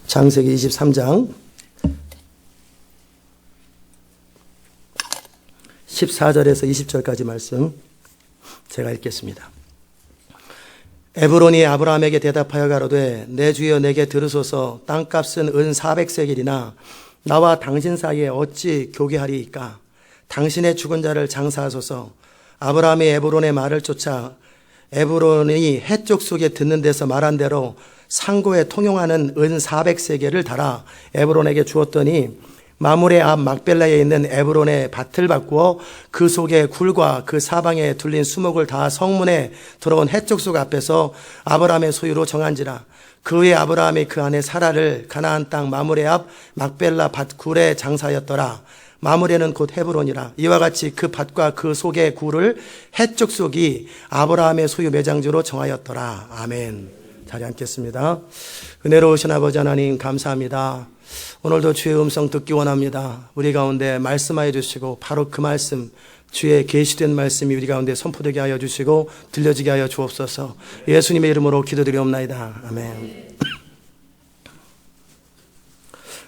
창세기 23장 14절에서 20절까지 말씀 제가 읽겠습니다. 에브론이 아브라함에게 대답하여 가로되 내 주여 내게 들으소서 땅값은 은 400세겔이나 나와 당신 사이에 어찌 교개하리이까. 당신의 죽은 자를 장사하소서. 아브라함이 에브론의 말을 쫓아 에브론이 해쪽 속에 듣는 데서 말한 대로 상고에 통용하는 은 400세겔을 달아 에브론에게 주었더니 마므레 앞 막벨라에 있는 에브론의 밭을 바꾸어 그 속에 굴과 그 사방에 둘린 수목을 다 성문에 들어온 해쪽 속 앞에서 아브라함의 소유로 정한지라. 그 후에 아브라함이 그 아내 사라를 가나안 땅 마므레 앞 막벨라 밭 굴에 장사하였더라. 마므레는 곧 헤브론이라. 이와 같이 그 밭과 그 속의 굴을 해쪽 속이 아브라함의 소유 매장지로 정하였더라. 아멘. 자리 앉겠습니다. 은혜로우신 아버지 하나님 감사합니다. 오늘도 주의 음성 듣기 원합니다. 우리 가운데 말씀하여 주시고 바로 그 말씀, 주의 계시된 말씀이 우리 가운데 선포되게 하여 주시고 들려지게 하여 주옵소서. 예수님의 이름으로 기도드리옵나이다. 아멘.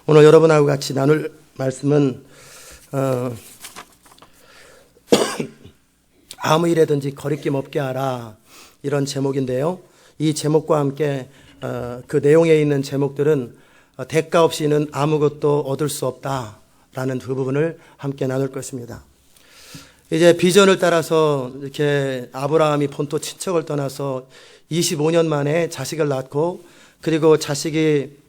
오늘 여러분하고 같이 나눌 말씀은 아무 일에든지 거리낌 없게 하라, 이런 제목인데요. 이 제목과 함께 그 내용에 있는 제목들은 대가 없이는 아무것도 얻을 수 없다라는 그 부분을 함께 나눌 것입니다. 이제 비전을 따라서 이렇게 아브라함이 본토 친척을 떠나서 25년 만에 자식을 낳고, 그리고 자식이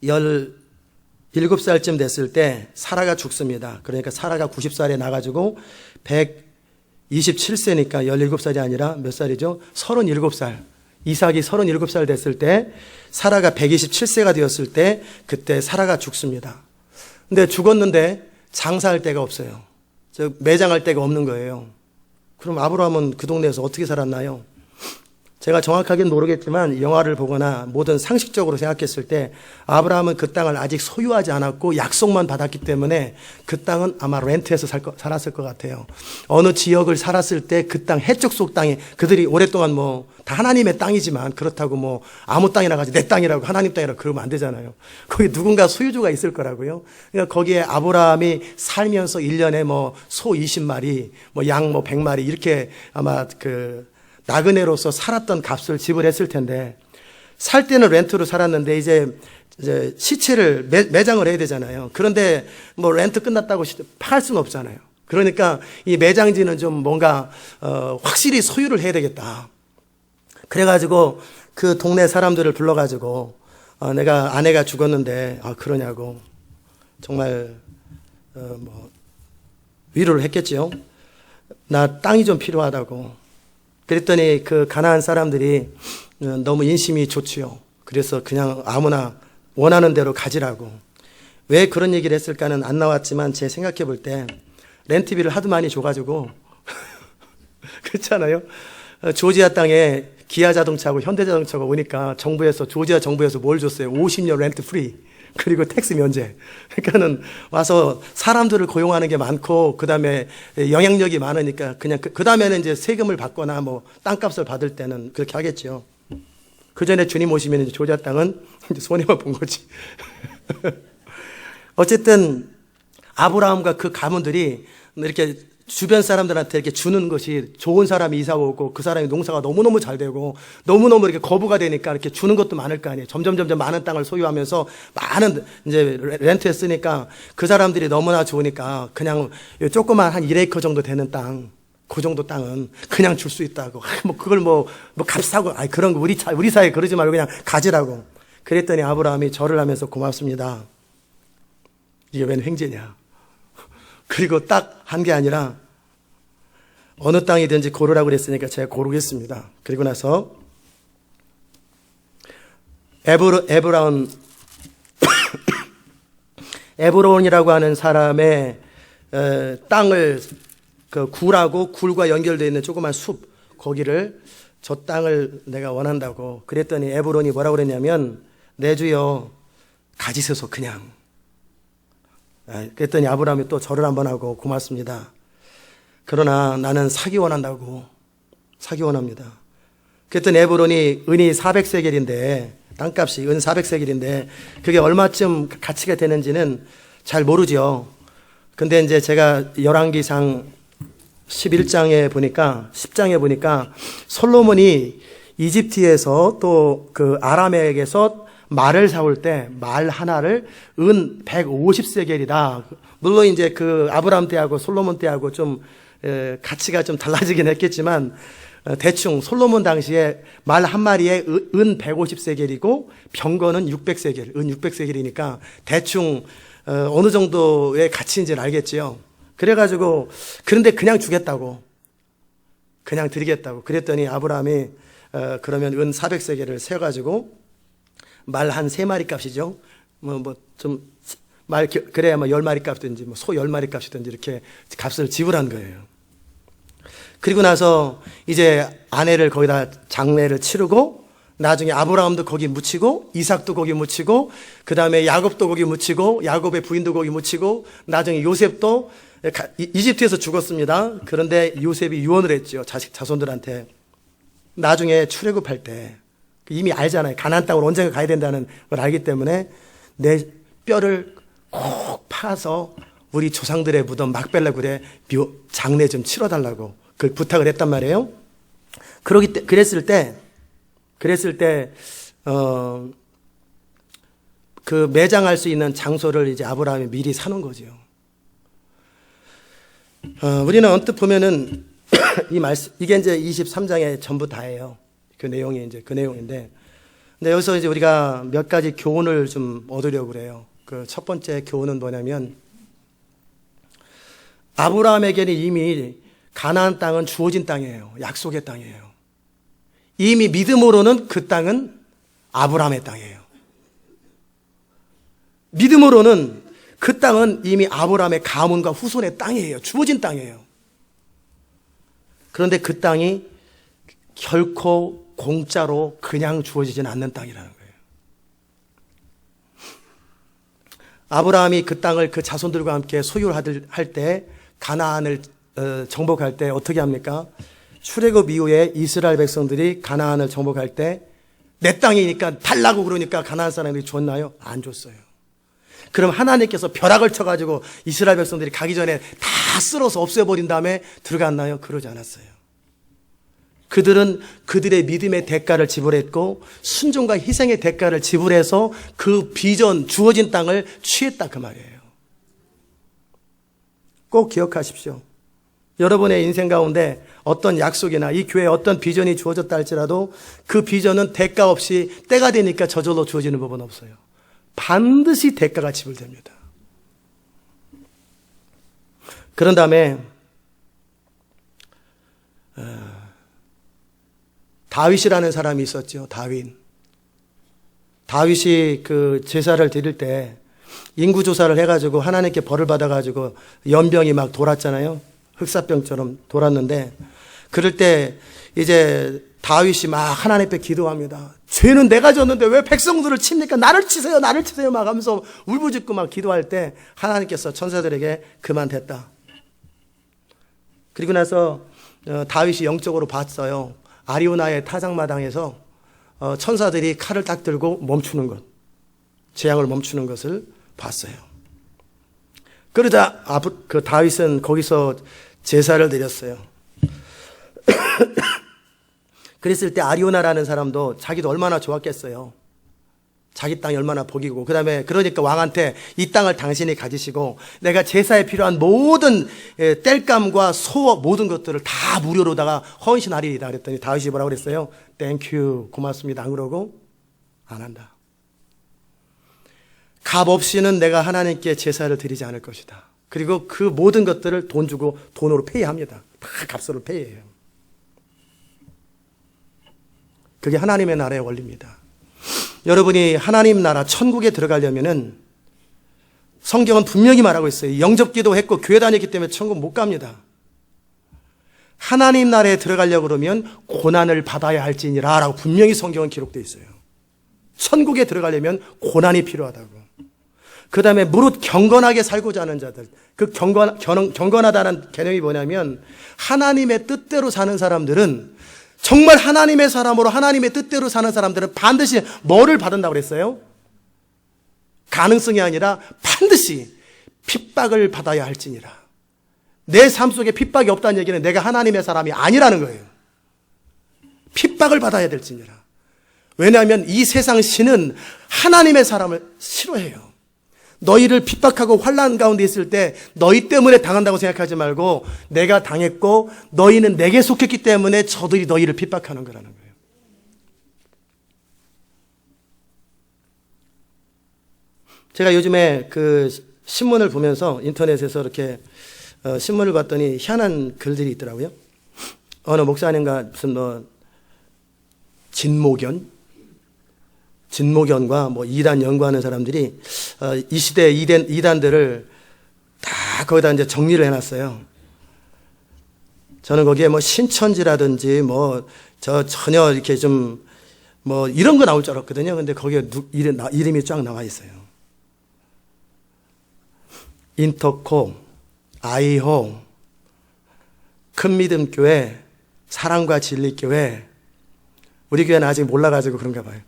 17살쯤 됐을 때 사라가 죽습니다. 그러니까 사라가 90살에 나가지고 127세니까 17살이 아니라 몇 살이죠? 37살. 이삭이 37살 됐을 때 사라가 127세가 되었을 때 그때 사라가 죽습니다. 근데 죽었는데 장사할 데가 없어요. 즉 매장할 데가 없는 거예요. 그럼 아브라함은 그 동네에서 어떻게 살았나요? 제가 정확하게는 모르겠지만 영화를 보거나 모든 상식적으로 생각했을 때 아브라함은 그 땅을 아직 소유하지 않았고 약속만 받았기 때문에 그 땅은 아마 렌트해서 살았을 것 같아요. 어느 지역을 살았을 때 그 땅, 해쪽 속 땅에 그들이 오랫동안 다 하나님의 땅이지만 그렇다고 아무 땅이나 가지 내 땅이라고 하나님 땅이라고 그러면 안 되잖아요. 거기 누군가 소유주가 있을 거라고요. 그러니까 거기에 아브라함이 살면서 1년에 소 20마리, 양 100마리 이렇게 아마 나그네로서 살았던 값을 지불했을 텐데, 살 때는 렌트로 살았는데 이제 시체를 매장을 해야 되잖아요. 그런데 렌트 끝났다고 팔 수는 없잖아요. 그러니까 이 매장지는 좀 뭔가 확실히 소유를 해야 되겠다. 그래가지고 그 동네 사람들을 불러가지고 내가 아내가 죽었는데 그러냐고 정말 위로를 했겠지요. 나 땅이 좀 필요하다고. 그랬더니 그 가나안 사람들이 너무 인심이 좋지요. 그래서 그냥 아무나 원하는 대로 가지라고. 왜 그런 얘기를 했을까는 안 나왔지만 제 생각해 볼 때 렌트비를 하도 많이 줘가지고 그렇잖아요. 조지아 땅에 기아 자동차하고 현대 자동차가 오니까 조지아 정부에서 뭘 줬어요? 50년 렌트 프리. 그리고 텍스 면제. 그러니까는 와서 사람들을 고용하는 게 많고, 그 다음에 영향력이 많으니까 그냥 그 다음에는 이제 세금을 받거나 땅값을 받을 때는 그렇게 하겠죠. 그 전에 주님 오시면 이제 조지아 땅은 이제 손해만 본 거지. 어쨌든 아브라함과 그 가문들이 이렇게 주변 사람들한테 이렇게 주는 것이, 좋은 사람이 이사 오고 그 사람이 농사가 너무너무 잘 되고 너무너무 이렇게 거부가 되니까 이렇게 주는 것도 많을 거 아니에요. 점점 많은 땅을 소유하면서 많은 이제 렌트 했으니까 그 사람들이 너무나 좋으니까 그냥 조그만 한 1에이커 정도 되는 땅, 그 정도 땅은 그냥 줄 수 있다고. 그걸 값싸고, 그런 거 우리 사이에 그러지 말고 그냥 가지라고. 그랬더니 아브라함이 절을 하면서 고맙습니다. 이게 웬 횡재냐. 그리고 딱 한 게 아니라 어느 땅이든지 고르라고 그랬으니까 제가 고르겠습니다. 그리고 나서 에브론이라고 하는 사람의 땅을 굴과 연결되어 있는 조그만 숲, 거기를 저 땅을 내가 원한다고. 그랬더니 에브론이 뭐라고 그랬냐면 내 주여 가지소서 그냥. 그랬더니 아브라함이 또 절을 한번 하고 고맙습니다. 그러나 나는 사기 원한다고. 사기 원합니다. 그랬더니 에브론이 은이 400세겔인데, 땅값이 은 400세겔인데, 그게 얼마쯤 가치가 되는지는 잘 모르죠. 근데 이제 제가 열왕기상 11장에 보니까, 10장에 보니까, 솔로몬이 이집트에서 또 그 아람에게서 말을 사올 때 말 하나를 은 150세겔이다. 물론 이제 그 아브람 때하고 솔로몬 때하고 좀 가치가 좀 달라지긴 했겠지만 대충 솔로몬 당시에 말 한 마리에 은 150세겔이고 병거는 600세겔, 은 600세겔이니까 대충 어느 정도의 가치인지는 알겠지요. 그래가지고 그런데 그냥 주겠다고, 그냥 드리겠다고 그랬더니 아브라함이 그러면 은 400세겔을 세워가지고 말 한 3마리 값이죠. 그래야 10마리 값이든지 소 10마리 값이든지 이렇게 값을 지불한 거예요. 그리고 나서 이제 아내를 거기다 장례를 치르고 나중에 아브라함도 거기 묻히고 이삭도 거기 묻히고 그 다음에 야곱도 거기 묻히고 야곱의 부인도 거기 묻히고 나중에 요셉도 이집트에서 죽었습니다. 그런데 요셉이 유언을 했죠. 자손들한테. 나중에 출애굽할 때 이미 알잖아요. 가나안 땅으로 언젠가 가야 된다는 걸 알기 때문에 내 뼈를 꼭 파서 우리 조상들의 무덤 막벨라 굴에 장례 좀 치러달라고 그 부탁을 했단 말이에요. 그랬을 때 그 매장할 수 있는 장소를 이제 아브라함이 미리 사놓은 거죠. 우리는 언뜻 보면은 이 말씀, 이게 이제 23장에 전부 다예요. 그 내용이 이제 그 내용인데. 근데 여기서 이제 우리가 몇 가지 교훈을 좀 얻으려고 그래요. 그 첫 번째 교훈은 뭐냐면, 아브라함에게는 이미 가나안 땅은 주어진 땅이에요. 약속의 땅이에요. 이미 믿음으로는 그 땅은 아브라함의 땅이에요. 믿음으로는 그 땅은 이미 아브라함의 가문과 후손의 땅이에요. 주어진 땅이에요. 그런데 그 땅이 결코 공짜로 그냥 주어지지는 않는 땅이라는 거예요. 아브라함이 그 땅을 그 자손들과 함께 소유할 때 가나안을 정복할 때 어떻게 합니까? 출애굽 이후에 이스라엘 백성들이 가나안을 정복할 때 내 땅이니까 달라고 그러니까 가나안 사람들이 줬나요? 안 줬어요. 그럼 하나님께서 벼락을 쳐가지고 이스라엘 백성들이 가기 전에 다 쓸어서 없애버린 다음에 들어갔나요? 그러지 않았어요. 그들은 그들의 믿음의 대가를 지불했고 순종과 희생의 대가를 지불해서 그 비전 주어진 땅을 취했다 그 말이에요. 꼭 기억하십시오. 여러분의 인생 가운데 어떤 약속이나 이 교회에 어떤 비전이 주어졌다 할지라도 그 비전은 대가 없이 때가 되니까 저절로 주어지는 법은 없어요. 반드시 대가가 지불됩니다. 그런 다음에 다윗이라는 사람이 있었죠. 다윗이 그 제사를 드릴 때 인구조사를 해가지고 하나님께 벌을 받아가지고 연병이 막 돌았잖아요. 흑사병처럼 돌았는데 그럴 때 이제 다윗이 막 하나님 앞에 기도합니다. 죄는 내가 졌는데 왜 백성들을 칩니까? 나를 치세요, 나를 치세요 막 하면서 울부짖고 막 기도할 때 하나님께서 천사들에게 그만 됐다. 그리고 나서 다윗이 영적으로 봤어요. 아리우나의 타작마당에서 천사들이 칼을 딱 들고 멈추는 것, 재앙을 멈추는 것을 봤어요. 그러자 그 다윗은 거기서 제사를 드렸어요. 그랬을 때 아리우나라는 사람도 자기도 얼마나 좋았겠어요. 자기 땅이 얼마나 복이고 그다음에 그러니까 왕한테 이 땅을 당신이 가지시고 내가 제사에 필요한 모든 땔감과 소 모든 것들을 다 무료로다가 헌신하리이다 그랬더니 다윗이 뭐라고 그랬어요? 땡큐 고맙습니다. 안 그러고 안 한다. 값 없이는 내가 하나님께 제사를 드리지 않을 것이다. 그리고 그 모든 것들을 돈 주고 돈으로 페이합니다. 다 값으로 페이해요. 그게 하나님의 나라의 원리입니다. 여러분이 하나님 나라 천국에 들어가려면은 성경은 분명히 말하고 있어요. 영접기도 했고 교회 다녔기 때문에 천국 못 갑니다. 하나님 나라에 들어가려고 그러면 고난을 받아야 할지니라 라고 분명히 성경은 기록되어 있어요. 천국에 들어가려면 고난이 필요하다고. 그 다음에 무릇 경건하게 살고자 하는 자들. 그 경건하다는 개념이 뭐냐면 하나님의 뜻대로 사는 사람들은 정말 하나님의 사람으로 하나님의 뜻대로 사는 사람들은 반드시 뭐를 받는다고 그랬어요? 가능성이 아니라 반드시 핍박을 받아야 할지니라. 내 삶 속에 핍박이 없다는 얘기는 내가 하나님의 사람이 아니라는 거예요. 핍박을 받아야 될지니라. 왜냐하면 이 세상 신은 하나님의 사람을 싫어해요. 너희를 핍박하고 환난 가운데 있을 때 너희 때문에 당한다고 생각하지 말고 내가 당했고 너희는 내게 속했기 때문에 저들이 너희를 핍박하는 거라는 거예요. 제가 요즘에 그 신문을 보면서 인터넷에서 이렇게 신문을 봤더니 희한한 글들이 있더라고요. 어느 목사님과 무슨 진모견과 이단 연구하는 사람들이 이 시대 이단들을 다 거기다 이제 정리를 해놨어요. 저는 거기에 신천지라든지 전혀 이렇게 좀 이런 거 나올 줄 알았거든요. 근데 거기에 이름이 쫙 나와 있어요. 인터코, 아이호, 큰믿음교회, 사랑과 진리교회. 우리 교회는 아직 몰라가지고 그런가 봐요.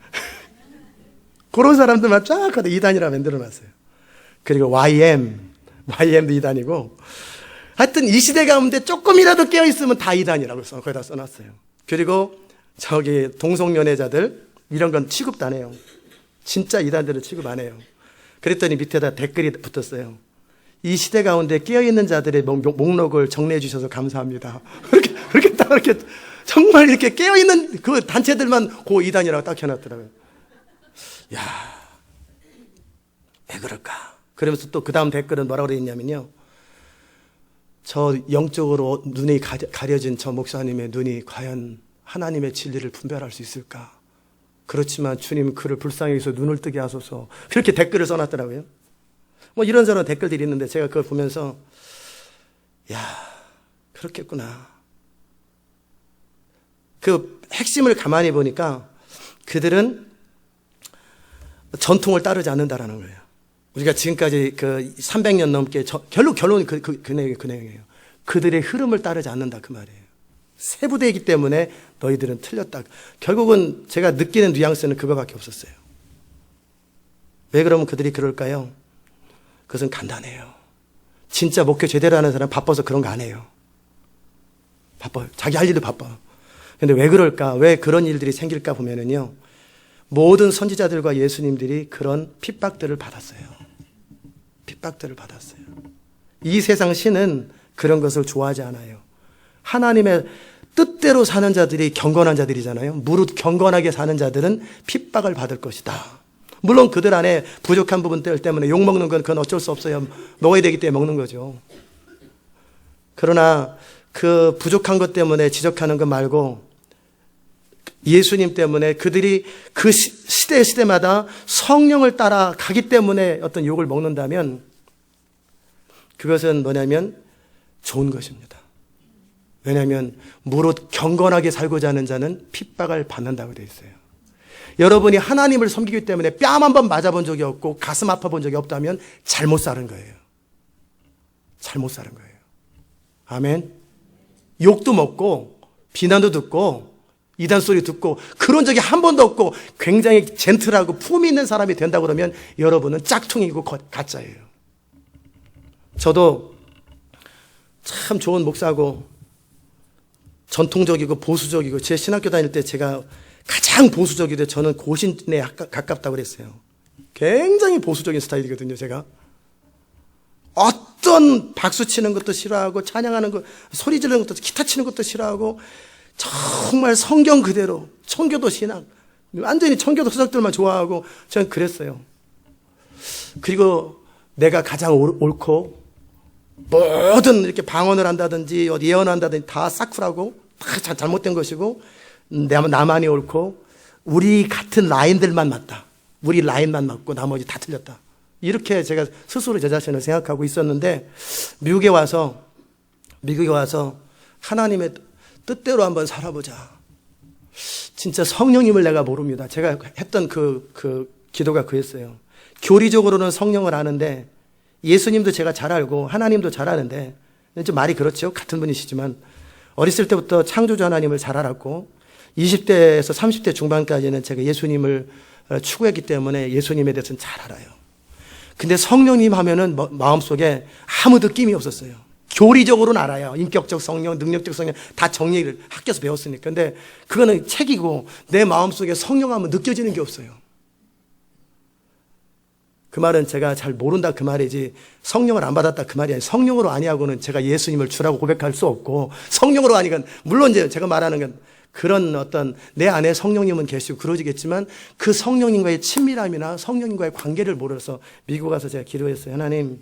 그런 사람들만 쫙 하다 이단이라 만들어놨어요. 그리고 YM도 이단이고, 하여튼 이 시대 가운데 조금이라도 깨어있으면 다 이단이라고 거기다 써놨어요. 그리고 저기 동성연애자들 이런 건 취급도 안 해요. 진짜 이단들은 취급 안 해요. 그랬더니 밑에다 댓글이 붙었어요. 이 시대 가운데 깨어있는 자들의 목록을 정리해 주셔서 감사합니다. 그렇게 정말 이렇게 깨어있는 그 단체들만 고 이단이라고 딱 해놨더라고요. 야, 왜 그럴까? 그러면서 또 그 다음 댓글은 뭐라고 그랬냐면요. 저 영적으로 눈이 가려진 저 목사님의 눈이 과연 하나님의 진리를 분별할 수 있을까? 그렇지만 주님 그를 불쌍히 여기서 눈을 뜨게 하소서. 그렇게 댓글을 써놨더라고요. 이런저런 댓글들이 있는데 제가 그걸 보면서 야, 그렇겠구나. 그 핵심을 가만히 보니까 그들은 전통을 따르지 않는다라는 거예요. 우리가 지금까지 그 300년 넘게 결론이 그 내용이에요. 그들의 흐름을 따르지 않는다 그 말이에요. 세부대이기 때문에 너희들은 틀렸다. 결국은 제가 느끼는 뉘앙스는 그거밖에 없었어요. 왜 그러면 그들이 그럴까요? 그것은 간단해요. 진짜 목회 제대로 하는 사람 바빠서 그런 거 안 해요. 바빠요. 자기 할 일도 바빠. 근데 왜 그럴까? 왜 그런 일들이 생길까 보면은요. 모든 선지자들과 예수님들이 그런 핍박들을 받았어요. 핍박들을 받았어요. 이 세상 신은 그런 것을 좋아하지 않아요. 하나님의 뜻대로 사는 자들이 경건한 자들이잖아요. 무릇 경건하게 사는 자들은 핍박을 받을 것이다. 물론 그들 안에 부족한 부분들 때문에 욕먹는 건 그건 어쩔 수 없어요. 먹어야 되기 때문에 먹는 거죠. 그러나 그 부족한 것 때문에 지적하는 것 말고 예수님 때문에 그들이 그 시대마다 성령을 따라 가기 때문에 어떤 욕을 먹는다면 그것은 뭐냐면 좋은 것입니다. 왜냐하면 무릇 경건하게 살고자 하는 자는 핍박을 받는다고 되어 있어요. 여러분이 하나님을 섬기기 때문에 뺨 한 번 맞아본 적이 없고 가슴 아파본 적이 없다면 잘못 사는 거예요. 잘못 사는 거예요. 아멘. 욕도 먹고 비난도 듣고 이단 소리 듣고 그런 적이 한 번도 없고 굉장히 젠틀하고 품위 있는 사람이 된다고 그러면 여러분은 짝퉁이고 가짜예요. 저도 참 좋은 목사고 전통적이고 보수적이고 제 신학교 다닐 때 제가 가장 보수적이고 저는 고신에 가깝다고 그랬어요. 굉장히 보수적인 스타일이거든요. 제가 어떤 박수 치는 것도 싫어하고 찬양하는 것 소리 지르는 것도 기타 치는 것도 싫어하고 정말 성경 그대로 청교도 신앙 완전히 청교도 서적들만 좋아하고 저는 그랬어요. 그리고 내가 가장 옳고 뭐든 이렇게 방언을 한다든지 예언한다든지 다 사쿠라고 다 잘못된 것이고 나만이 옳고 우리 같은 라인들만 맞다. 우리 라인만 맞고 나머지 다 틀렸다. 이렇게 제가 스스로 제 자신을 생각하고 있었는데 미국에 와서 하나님의 뜻대로 한번 살아보자. 진짜 성령님을 내가 모릅니다. 제가 했던 그 기도가 그랬어요. 교리적으로는 성령을 아는데 예수님도 제가 잘 알고 하나님도 잘 아는데 좀 말이 그렇죠. 같은 분이시지만 어렸을 때부터 창조주 하나님을 잘 알았고 20대에서 30대 중반까지는 제가 예수님을 추구했기 때문에 예수님에 대해서는 잘 알아요. 근데 성령님 하면은 마음속에 아무 느낌이 없었어요. 교리적으로는 알아요. 인격적 성령, 능력적 성령 다 정리를 학교에서 배웠으니까. 근데 그거는 책이고 내 마음속에 성령 하면 느껴지는 게 없어요. 그 말은 제가 잘 모른다 그 말이지 성령을 안 받았다 그 말이 아니에요. 성령으로 아니하고는 제가 예수님을 주라고 고백할 수 없고, 성령으로 아니건 물론 이제 제가 말하는 건 그런 어떤 내 안에 성령님은 계시고 그러지겠지만 그 성령님과의 친밀함이나 성령님과의 관계를 모르서 미국 가서 제가 기도했어요. 하나님,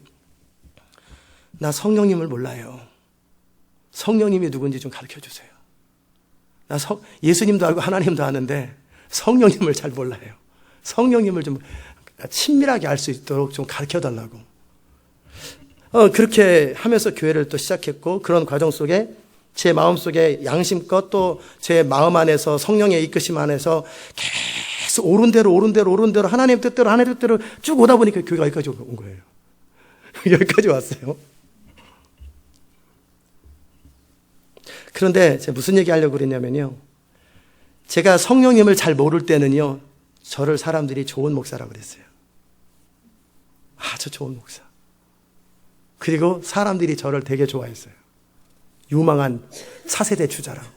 나 성령님을 몰라요. 성령님이 누군지 좀 가르쳐 주세요. 나 예수님도 알고 하나님도 아는데 성령님을 잘 몰라요. 성령님을 좀 친밀하게 알 수 있도록 좀 가르쳐 달라고. 그렇게 하면서 교회를 또 시작했고, 그런 과정 속에 제 마음속에 양심껏 또 제 마음 안에서 성령의 이끄심 안에서 계속 옳은 대로 하나님 뜻대로 쭉 오다 보니까 교회가 여기까지 온 거예요. 여기까지 왔어요. 그런데 제가 무슨 얘기 하려고 그랬냐면요, 제가 성령님을 잘 모를 때는요 저를 사람들이 좋은 목사라고 그랬어요. 아주 좋은 목사. 그리고 사람들이 저를 되게 좋아했어요. 유망한 차세대 주자라고.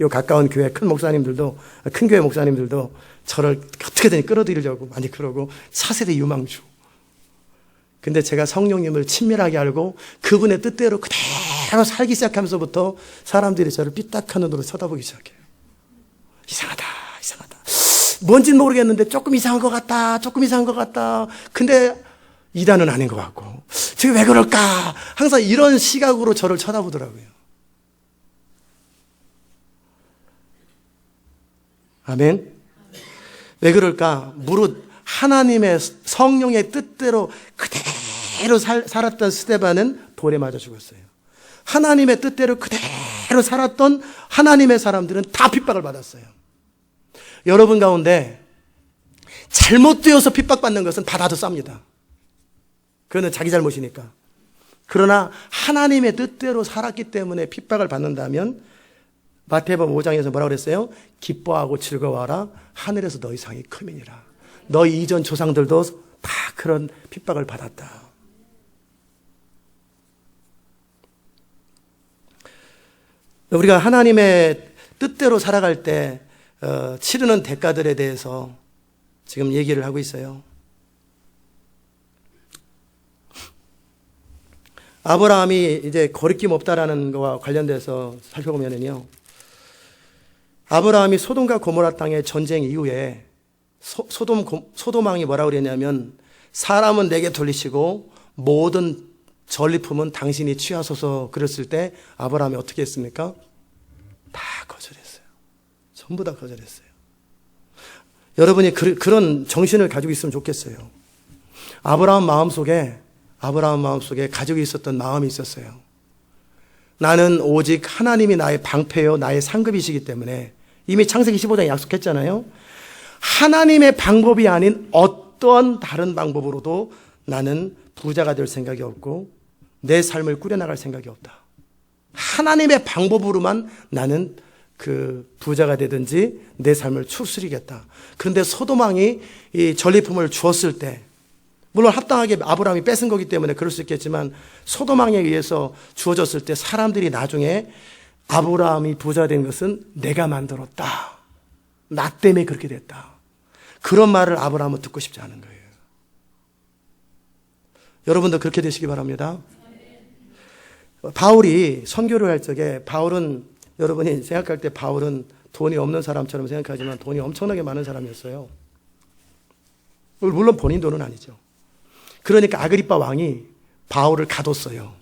요 가까운 교회 큰 목사님들도, 큰 교회 목사님들도 저를 어떻게든 끌어들이려고 많이 그러고, 차세대 유망주. 근데 제가 성령님을 친밀하게 알고 그분의 뜻대로 그대로 살기 시작하면서부터 사람들이 저를 삐딱한 눈으로 쳐다보기 시작해요. 이상하다. 뭔진 모르겠는데 조금 이상한 것 같다. 근데 이단은 아닌 것 같고, 저게 왜 그럴까? 항상 이런 시각으로 저를 쳐다보더라고요. 아멘. 왜 그럴까? 무릇 하나님의 성령의 뜻대로 그대로 살았던 스데반은 돌에 맞아 죽었어요. 하나님의 뜻대로 그대로 살았던 하나님의 사람들은 다 핍박을 받았어요. 여러분 가운데 잘못되어서 핍박받는 것은 받아도 쌉니다. 그거는 자기 잘못이니까. 그러나 하나님의 뜻대로 살았기 때문에 핍박을 받는다면 마태복음 5장에서 뭐라고 그랬어요? 기뻐하고 즐거워하라. 하늘에서 너희 상이 크미니라. 너희 이전 조상들도 다 그런 핍박을 받았다. 우리가 하나님의 뜻대로 살아갈 때 치르는 대가들에 대해서 지금 얘기를 하고 있어요. 아브라함이 이제 거리낌 없다라는 것과 관련돼서 살펴보면요, 아브라함이 소돔과 고모라 땅의 전쟁 이후에 소돔왕이 뭐라고 그랬냐면, 사람은 내게 돌리시고 모든 전리품은 당신이 취하소서 그랬을 때 아브라함이 어떻게 했습니까? 다 거절했어요. 전부 다 거절했어요. 여러분이 그런 정신을 가지고 있으면 좋겠어요. 아브라함 마음속에 가지고 있었던 마음이 있었어요. 나는 오직 하나님이 나의 방패요 나의 상급이시기 때문에, 이미 창세기 15장에 약속했잖아요. 하나님의 방법이 아닌 어떤 다른 방법으로도 나는 부자가 될 생각이 없고 내 삶을 꾸려나갈 생각이 없다. 하나님의 방법으로만 나는 그 부자가 되든지 내 삶을 추스리겠다. 그런데 소돔왕이 이 전리품을 주었을 때, 물론 합당하게 아브라함이 뺏은 거기 때문에 그럴 수 있겠지만, 소돔왕에 의해서 주어졌을 때 사람들이 나중에 아브라함이 부자 된 것은 내가 만들었다, 나 때문에 그렇게 됐다, 그런 말을 아브라함은 듣고 싶지 않은 거예요. 여러분도 그렇게 되시기 바랍니다. 바울이 선교를 할 적에, 바울은 여러분이 생각할 때 바울은 돈이 없는 사람처럼 생각하지만 돈이 엄청나게 많은 사람이었어요. 물론 본인 돈은 아니죠. 그러니까 아그리빠 왕이 바울을 가뒀어요.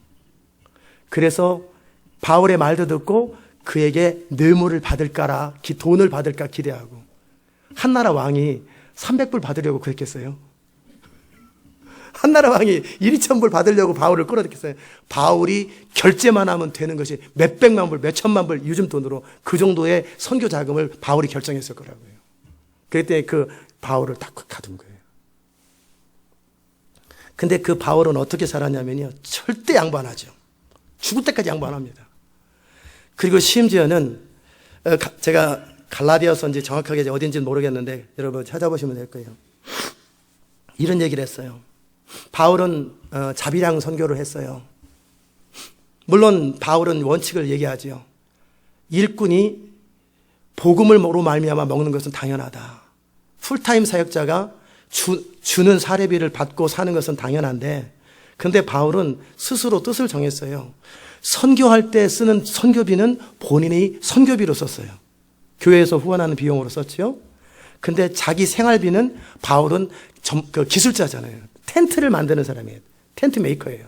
그래서 바울의 말도 듣고 그에게 뇌물을 받을까라, 돈을 받을까 기대하고, 한나라 왕이 300불 받으려고 그랬겠어요? 한나라 왕이 1,2,000불 받으려고 바울을 끌어들였어요. 바울이 결제만 하면 되는 것이 몇백만 불, 몇천만 불, 요즘 돈으로 그 정도의 선교 자금을 바울이 결정했을 거라고요. 그랬더니 그 바울을 딱 가둔 거예요. 근데 그 바울은 어떻게 살았냐면요, 절대 양보 안 하죠. 죽을 때까지 양보 안 합니다. 그리고 심지어는 제가 갈라디아서인지 정확하게 이제 어딘지는 모르겠는데 여러분 찾아보시면 될 거예요. 이런 얘기를 했어요. 바울은 자비랑 선교를 했어요. 물론 바울은 원칙을 얘기하죠. 일꾼이 복음으로 말미암아 먹는 것은 당연하다. 풀타임 사역자가 주는 사례비를 받고 사는 것은 당연한데, 근데 바울은 스스로 뜻을 정했어요. 선교할 때 쓰는 선교비는 본인이 선교비로 썼어요. 교회에서 후원하는 비용으로 썼죠. 근데 자기 생활비는 바울은 기술자잖아요. 텐트를 만드는 사람이에요. 텐트 메이커예요.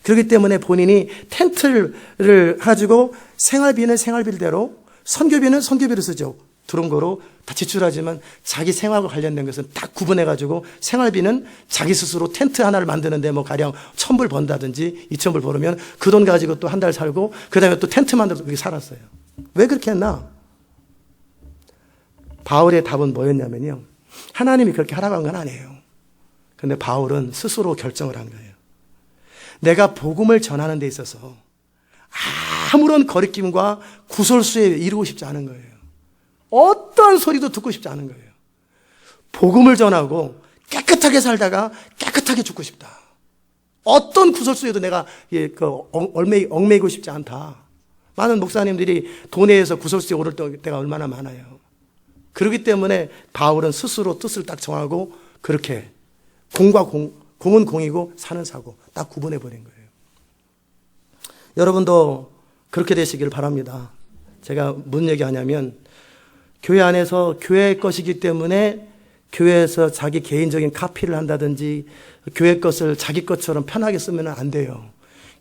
그렇기 때문에 본인이 텐트를 가지고 생활비는 생활비대로, 선교비는 선교비로 쓰죠. 들은 거로 다 지출하지만 자기 생활과 관련된 것은 딱 구분해가지고 생활비는 자기 스스로 텐트 하나를 만드는데 뭐 가령 1,000불 번다든지 2,000불 벌으면 그 돈 가지고 또 한 달 살고 그 다음에 또 텐트 만들어서 그렇게 살았어요. 왜 그렇게 했나? 바울의 답은 뭐였냐면요. 하나님이 그렇게 하라고 한 건 아니에요. 근데 바울은 스스로 결정을 한 거예요. 내가 복음을 전하는 데 있어서 아무런 거리낌과 구설수에 이루고 싶지 않은 거예요. 어떤 소리도 듣고 싶지 않은 거예요. 복음을 전하고 깨끗하게 살다가 깨끗하게 죽고 싶다. 어떤 구설수에도 내가 얽매이고 싶지 않다. 많은 목사님들이 돈에서 구설수에 오를 때가 얼마나 많아요. 그렇기 때문에 바울은 스스로 뜻을 딱 정하고 그렇게 공은 공이고 사는 사고 딱 구분해 버린 거예요. 여러분도 그렇게 되시길 바랍니다. 제가 무슨 얘기하냐면 교회 안에서 교회의 것이기 때문에 교회에서 자기 개인적인 카피를 한다든지 교회 것을 자기 것처럼 편하게 쓰면 안 돼요.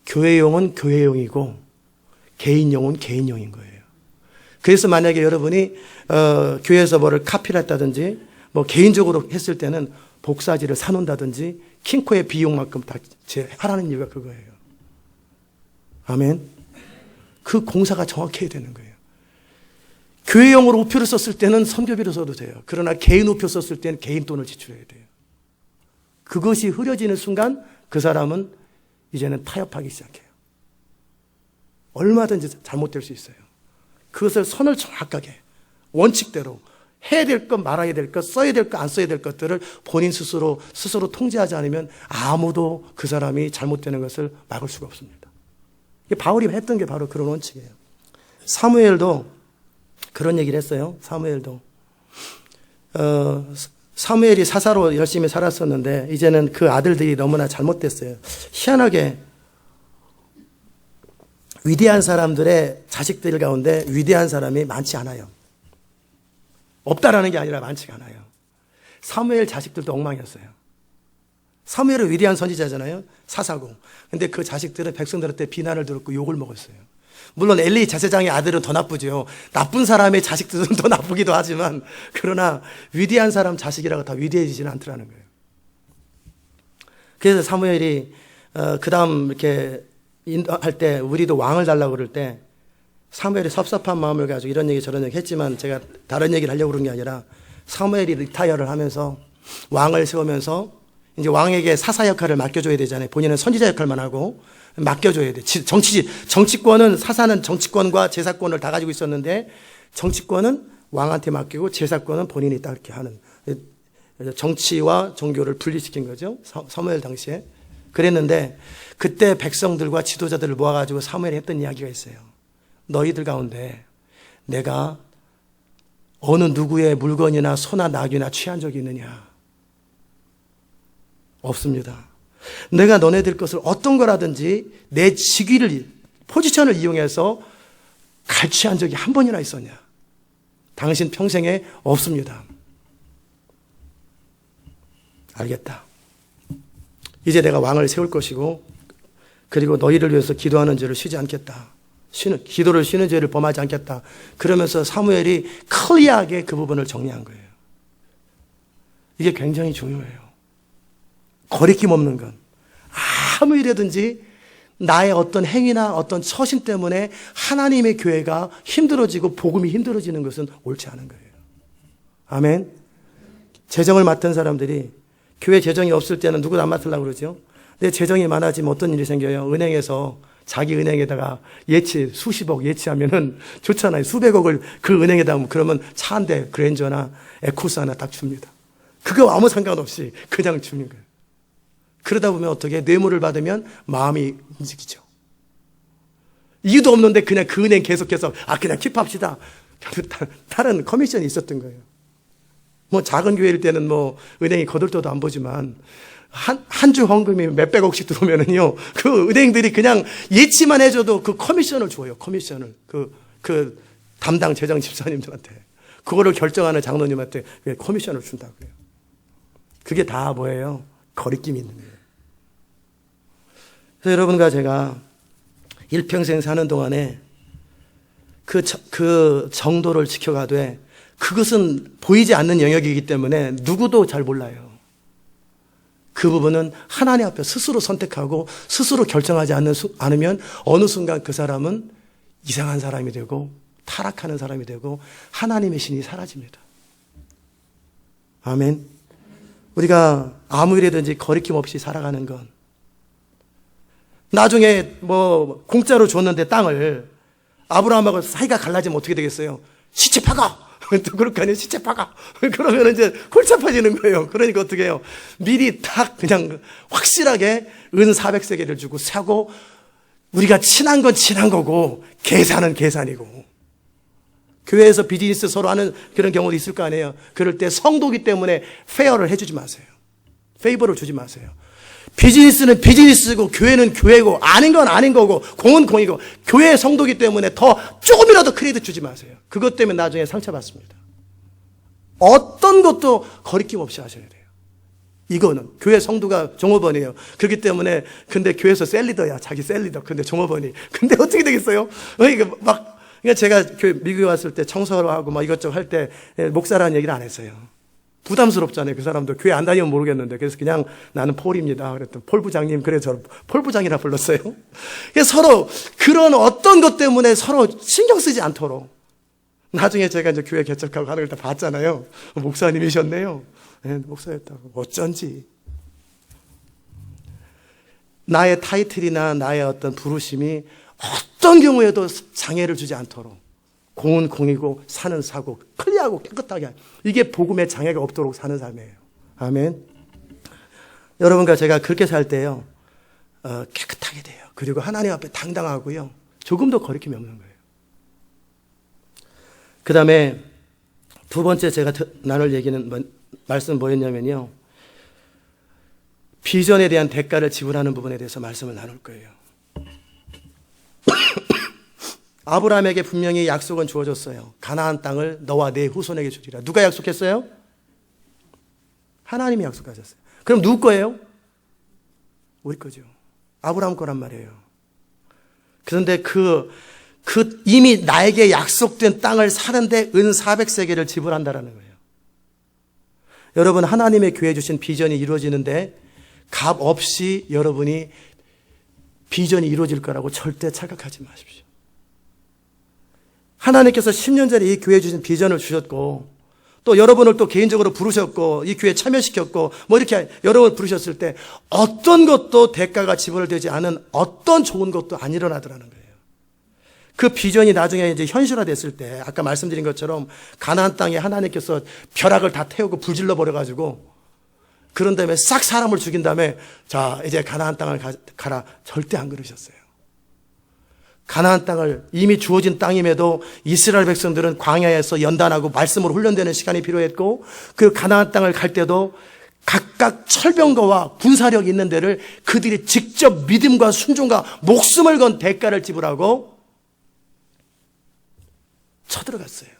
교회용은 교회용이고 개인용은 개인용인 거예요. 그래서 만약에 여러분이 교회에서 뭐를 카피를 했다든지 뭐 개인적으로 했을 때는 복사지를 사놓는다든지 킹코의 비용만큼 다 하라는 이유가 그거예요. 아멘. 그 공사가 정확해야 되는 거예요. 교회용으로 우표를 썼을 때는 선교비로 써도 돼요. 그러나 개인 우표 썼을 때는 개인 돈을 지출해야 돼요. 그것이 흐려지는 순간 그 사람은 이제는 타협하기 시작해요. 얼마든지 잘못될 수 있어요. 그것을 선을 정확하게 원칙대로 해야 될 것, 말아야 될 것, 써야 될 것, 안 써야 될 것들을 본인 스스로 통제하지 않으면 아무도 그 사람이 잘못되는 것을 막을 수가 없습니다. 바울이 했던 게 바로 그런 원칙이에요. 사무엘도 그런 얘기를 했어요. 사무엘이 사사로 열심히 살았었는데 이제는 그 아들들이 너무나 잘못됐어요. 희한하게 위대한 사람들의 자식들 가운데 위대한 사람이 많지 않아요. 없다라는 게 아니라 많지가 않아요. 사무엘 자식들도 엉망이었어요. 사무엘은 위대한 선지자잖아요. 사사고. 근데 그 자식들은 백성들한테 비난을 들었고 욕을 먹었어요. 물론 엘리 제사장의 아들은 더 나쁘죠. 나쁜 사람의 자식들은 더 나쁘기도 하지만 그러나 위대한 사람 자식이라고 다 위대해지지는 않더라는 거예요. 그래서 사무엘이 그 다음 이렇게 인도할 때 우리도 왕을 달라고 그럴 때 사무엘이 섭섭한 마음을 가지고 이런 얘기 저런 얘기 했지만 제가 다른 얘기를 하려고 그런 게 아니라 사무엘이 리타이어를 하면서 왕을 세우면서 이제 왕에게 사사 역할을 맡겨줘야 되잖아요. 본인은 선지자 역할만 하고 맡겨줘야 돼. 정치권은 사사는 정치권과 제사권을 다 가지고 있었는데 정치권은 왕한테 맡기고 제사권은 본인이 딱 이렇게 하는 정치와 종교를 분리시킨 거죠. 사무엘 당시에. 그랬는데 그때 백성들과 지도자들을 모아가지고 사무엘이 했던 이야기가 있어요. 너희들 가운데 내가 어느 누구의 물건이나 소나 낙이나 취한 적이 있느냐? 없습니다. 내가 너네들 것을 어떤 거라든지 내 직위를, 포지션을 이용해서 갈취한 적이 한 번이나 있었냐? 당신 평생에 없습니다. 알겠다. 이제 내가 왕을 세울 것이고 그리고 너희를 위해서 기도하는 죄를 쉬지 않겠다. 기도를 쉬는 죄를 범하지 않겠다. 그러면서 사무엘이 클리어하게 그 부분을 정리한 거예요. 이게 굉장히 중요해요. 거리낌 없는 건. 아무 일이든지 나의 어떤 행위나 어떤 처신 때문에 하나님의 교회가 힘들어지고 복음이 힘들어지는 것은 옳지 않은 거예요. 아멘. 재정을 맡은 사람들이 교회 재정이 없을 때는 누구도 안 맡으려고 그러죠. 근데 재정이 많아지면 어떤 일이 생겨요? 은행에서 자기 은행에다가 수십억 예치하면은 좋잖아요. 수백억을 그 은행에다 하면 그러면 차 한 대 그랜저나 에코스 하나 딱 줍니다. 그거 아무 상관없이 그냥 주는 거예요. 그러다 보면 어떻게 뇌물을 받으면 마음이 움직이죠. 이유도 없는데 그냥 그 은행 계속해서 그냥 킵합시다. 다른 커미션이 있었던 거예요. 뭐 작은 교회일 때는 뭐 은행이 거들떠도 안 보지만 한 주 헌금이 몇백억씩 들어오면은요, 그 은행들이 그냥 예치만 해줘도 그 커미션을 줘요. 커미션을. 그 담당 재정 집사님들한테. 그거를 결정하는 장로님한테 커미션을 준다고요. 그게 다 뭐예요? 거리낌이 있는 거예요. 그래서 여러분과 제가 일평생 사는 동안에 그 정도를 지켜가되 그것은 보이지 않는 영역이기 때문에 누구도 잘 몰라요. 그 부분은 하나님 앞에 스스로 선택하고 스스로 결정하지 않으면 어느 순간 그 사람은 이상한 사람이 되고 타락하는 사람이 되고 하나님의 신이 사라집니다. 아멘. 우리가 아무 일이든지 거리낌 없이 살아가는 건 나중에 뭐 공짜로 줬는데 땅을 아브라함하고 사이가 갈라지면 어떻게 되겠어요? 시체 파가! 또 그럴 거 아니에요? 시체 파가! 그러면 이제 골치 아파지는 거예요. 그러니까 어떻게 해요? 미리 딱 그냥 확실하게 은 400세겔을 주고 사고, 우리가 친한 건 친한 거고 계산은 계산이고. 교회에서 비즈니스 서로 하는 그런 경우도 있을 거 아니에요? 그럴 때 성도기 때문에 페어를 해주지 마세요. 페이버를 주지 마세요. 비즈니스는 비즈니스고 교회는 교회고 아닌 건 아닌 거고 공은 공이고 교회의 성도기 때문에 더 조금이라도 크레딧 주지 마세요. 그것 때문에 나중에 상처받습니다. 어떤 것도 거리낌 없이 하셔야 돼요. 이거는 교회 성도가 종업원이에요. 그렇기 때문에 근데 교회에서 셀리더야. 자기 셀리더. 근데 종업원이. 근데 어떻게 되겠어요? 그러니까 제가 미국에 왔을 때 청소를 하고 막 이것저것 할 때 목사라는 얘기를 안 했어요. 부담스럽잖아요. 그 사람도 교회 안 다니면 모르겠는데. 그래서 그냥 나는 폴입니다. 그랬더니 폴 부장님, 그래 저 폴 부장이라 불렀어요. 그래서 서로 그런 어떤 것 때문에 서로 신경 쓰지 않도록. 나중에 제가 이제 교회 개척하고 하는 걸 다 봤잖아요. 목사님이셨네요. 네, 목사였다고. 어쩐지. 나의 타이틀이나 나의 어떤 부르심이 어떤 경우에도 장애를 주지 않도록. 공은 공이고 사는 사고 클리어하고 깨끗하게, 이게 복음의 장애가 없도록 사는 삶이에요. 아멘. 여러분과 제가 그렇게 살 때요, 깨끗하게 돼요. 그리고 하나님 앞에 당당하고요, 조금도 거리낌이 없는 거예요. 그 다음에 두 번째 제가 나눌 얘기는 말씀은 뭐였냐면요, 비전에 대한 대가를 지불하는 부분에 대해서 말씀을 나눌 거예요. 아브라함에게 분명히 약속은 주어졌어요. 가나안 땅을 너와 네 후손에게 주리라. 누가 약속했어요? 하나님이 약속하셨어요. 그럼 누구 거예요? 우리 거죠. 아브라함 거란 말이에요. 그런데 이미 나에게 약속된 땅을 사는데 은 400세겔을 지불한다라는 거예요. 여러분, 하나님의 교회 주신 비전이 이루어지는데 값 없이 여러분이 비전이 이루어질 거라고 절대 착각하지 마십시오. 하나님께서 10년 전에 이 교회에 주신 비전을 주셨고, 또 여러분을 또 개인적으로 부르셨고, 이 교회에 참여시켰고, 뭐 이렇게 여러 번 부르셨을 때 어떤 것도 대가가 지불되지 않은 어떤 좋은 것도 안 일어나더라는 거예요. 그 비전이 나중에 이제 현실화됐을 때, 아까 말씀드린 것처럼 가나안 땅에 하나님께서 벼락을 다 태우고 불질러 버려가지고, 그런 다음에 싹 사람을 죽인 다음에 자, 이제 가나안 땅을 가라. 절대 안 그러셨어요. 가나안 땅을 이미 주어진 땅임에도 이스라엘 백성들은 광야에서 연단하고 말씀으로 훈련되는 시간이 필요했고, 그 가나안 땅을 갈 때도 각각 철병거와 군사력 있는 데를 그들이 직접 믿음과 순종과 목숨을 건 대가를 지불하고 쳐들어갔어요.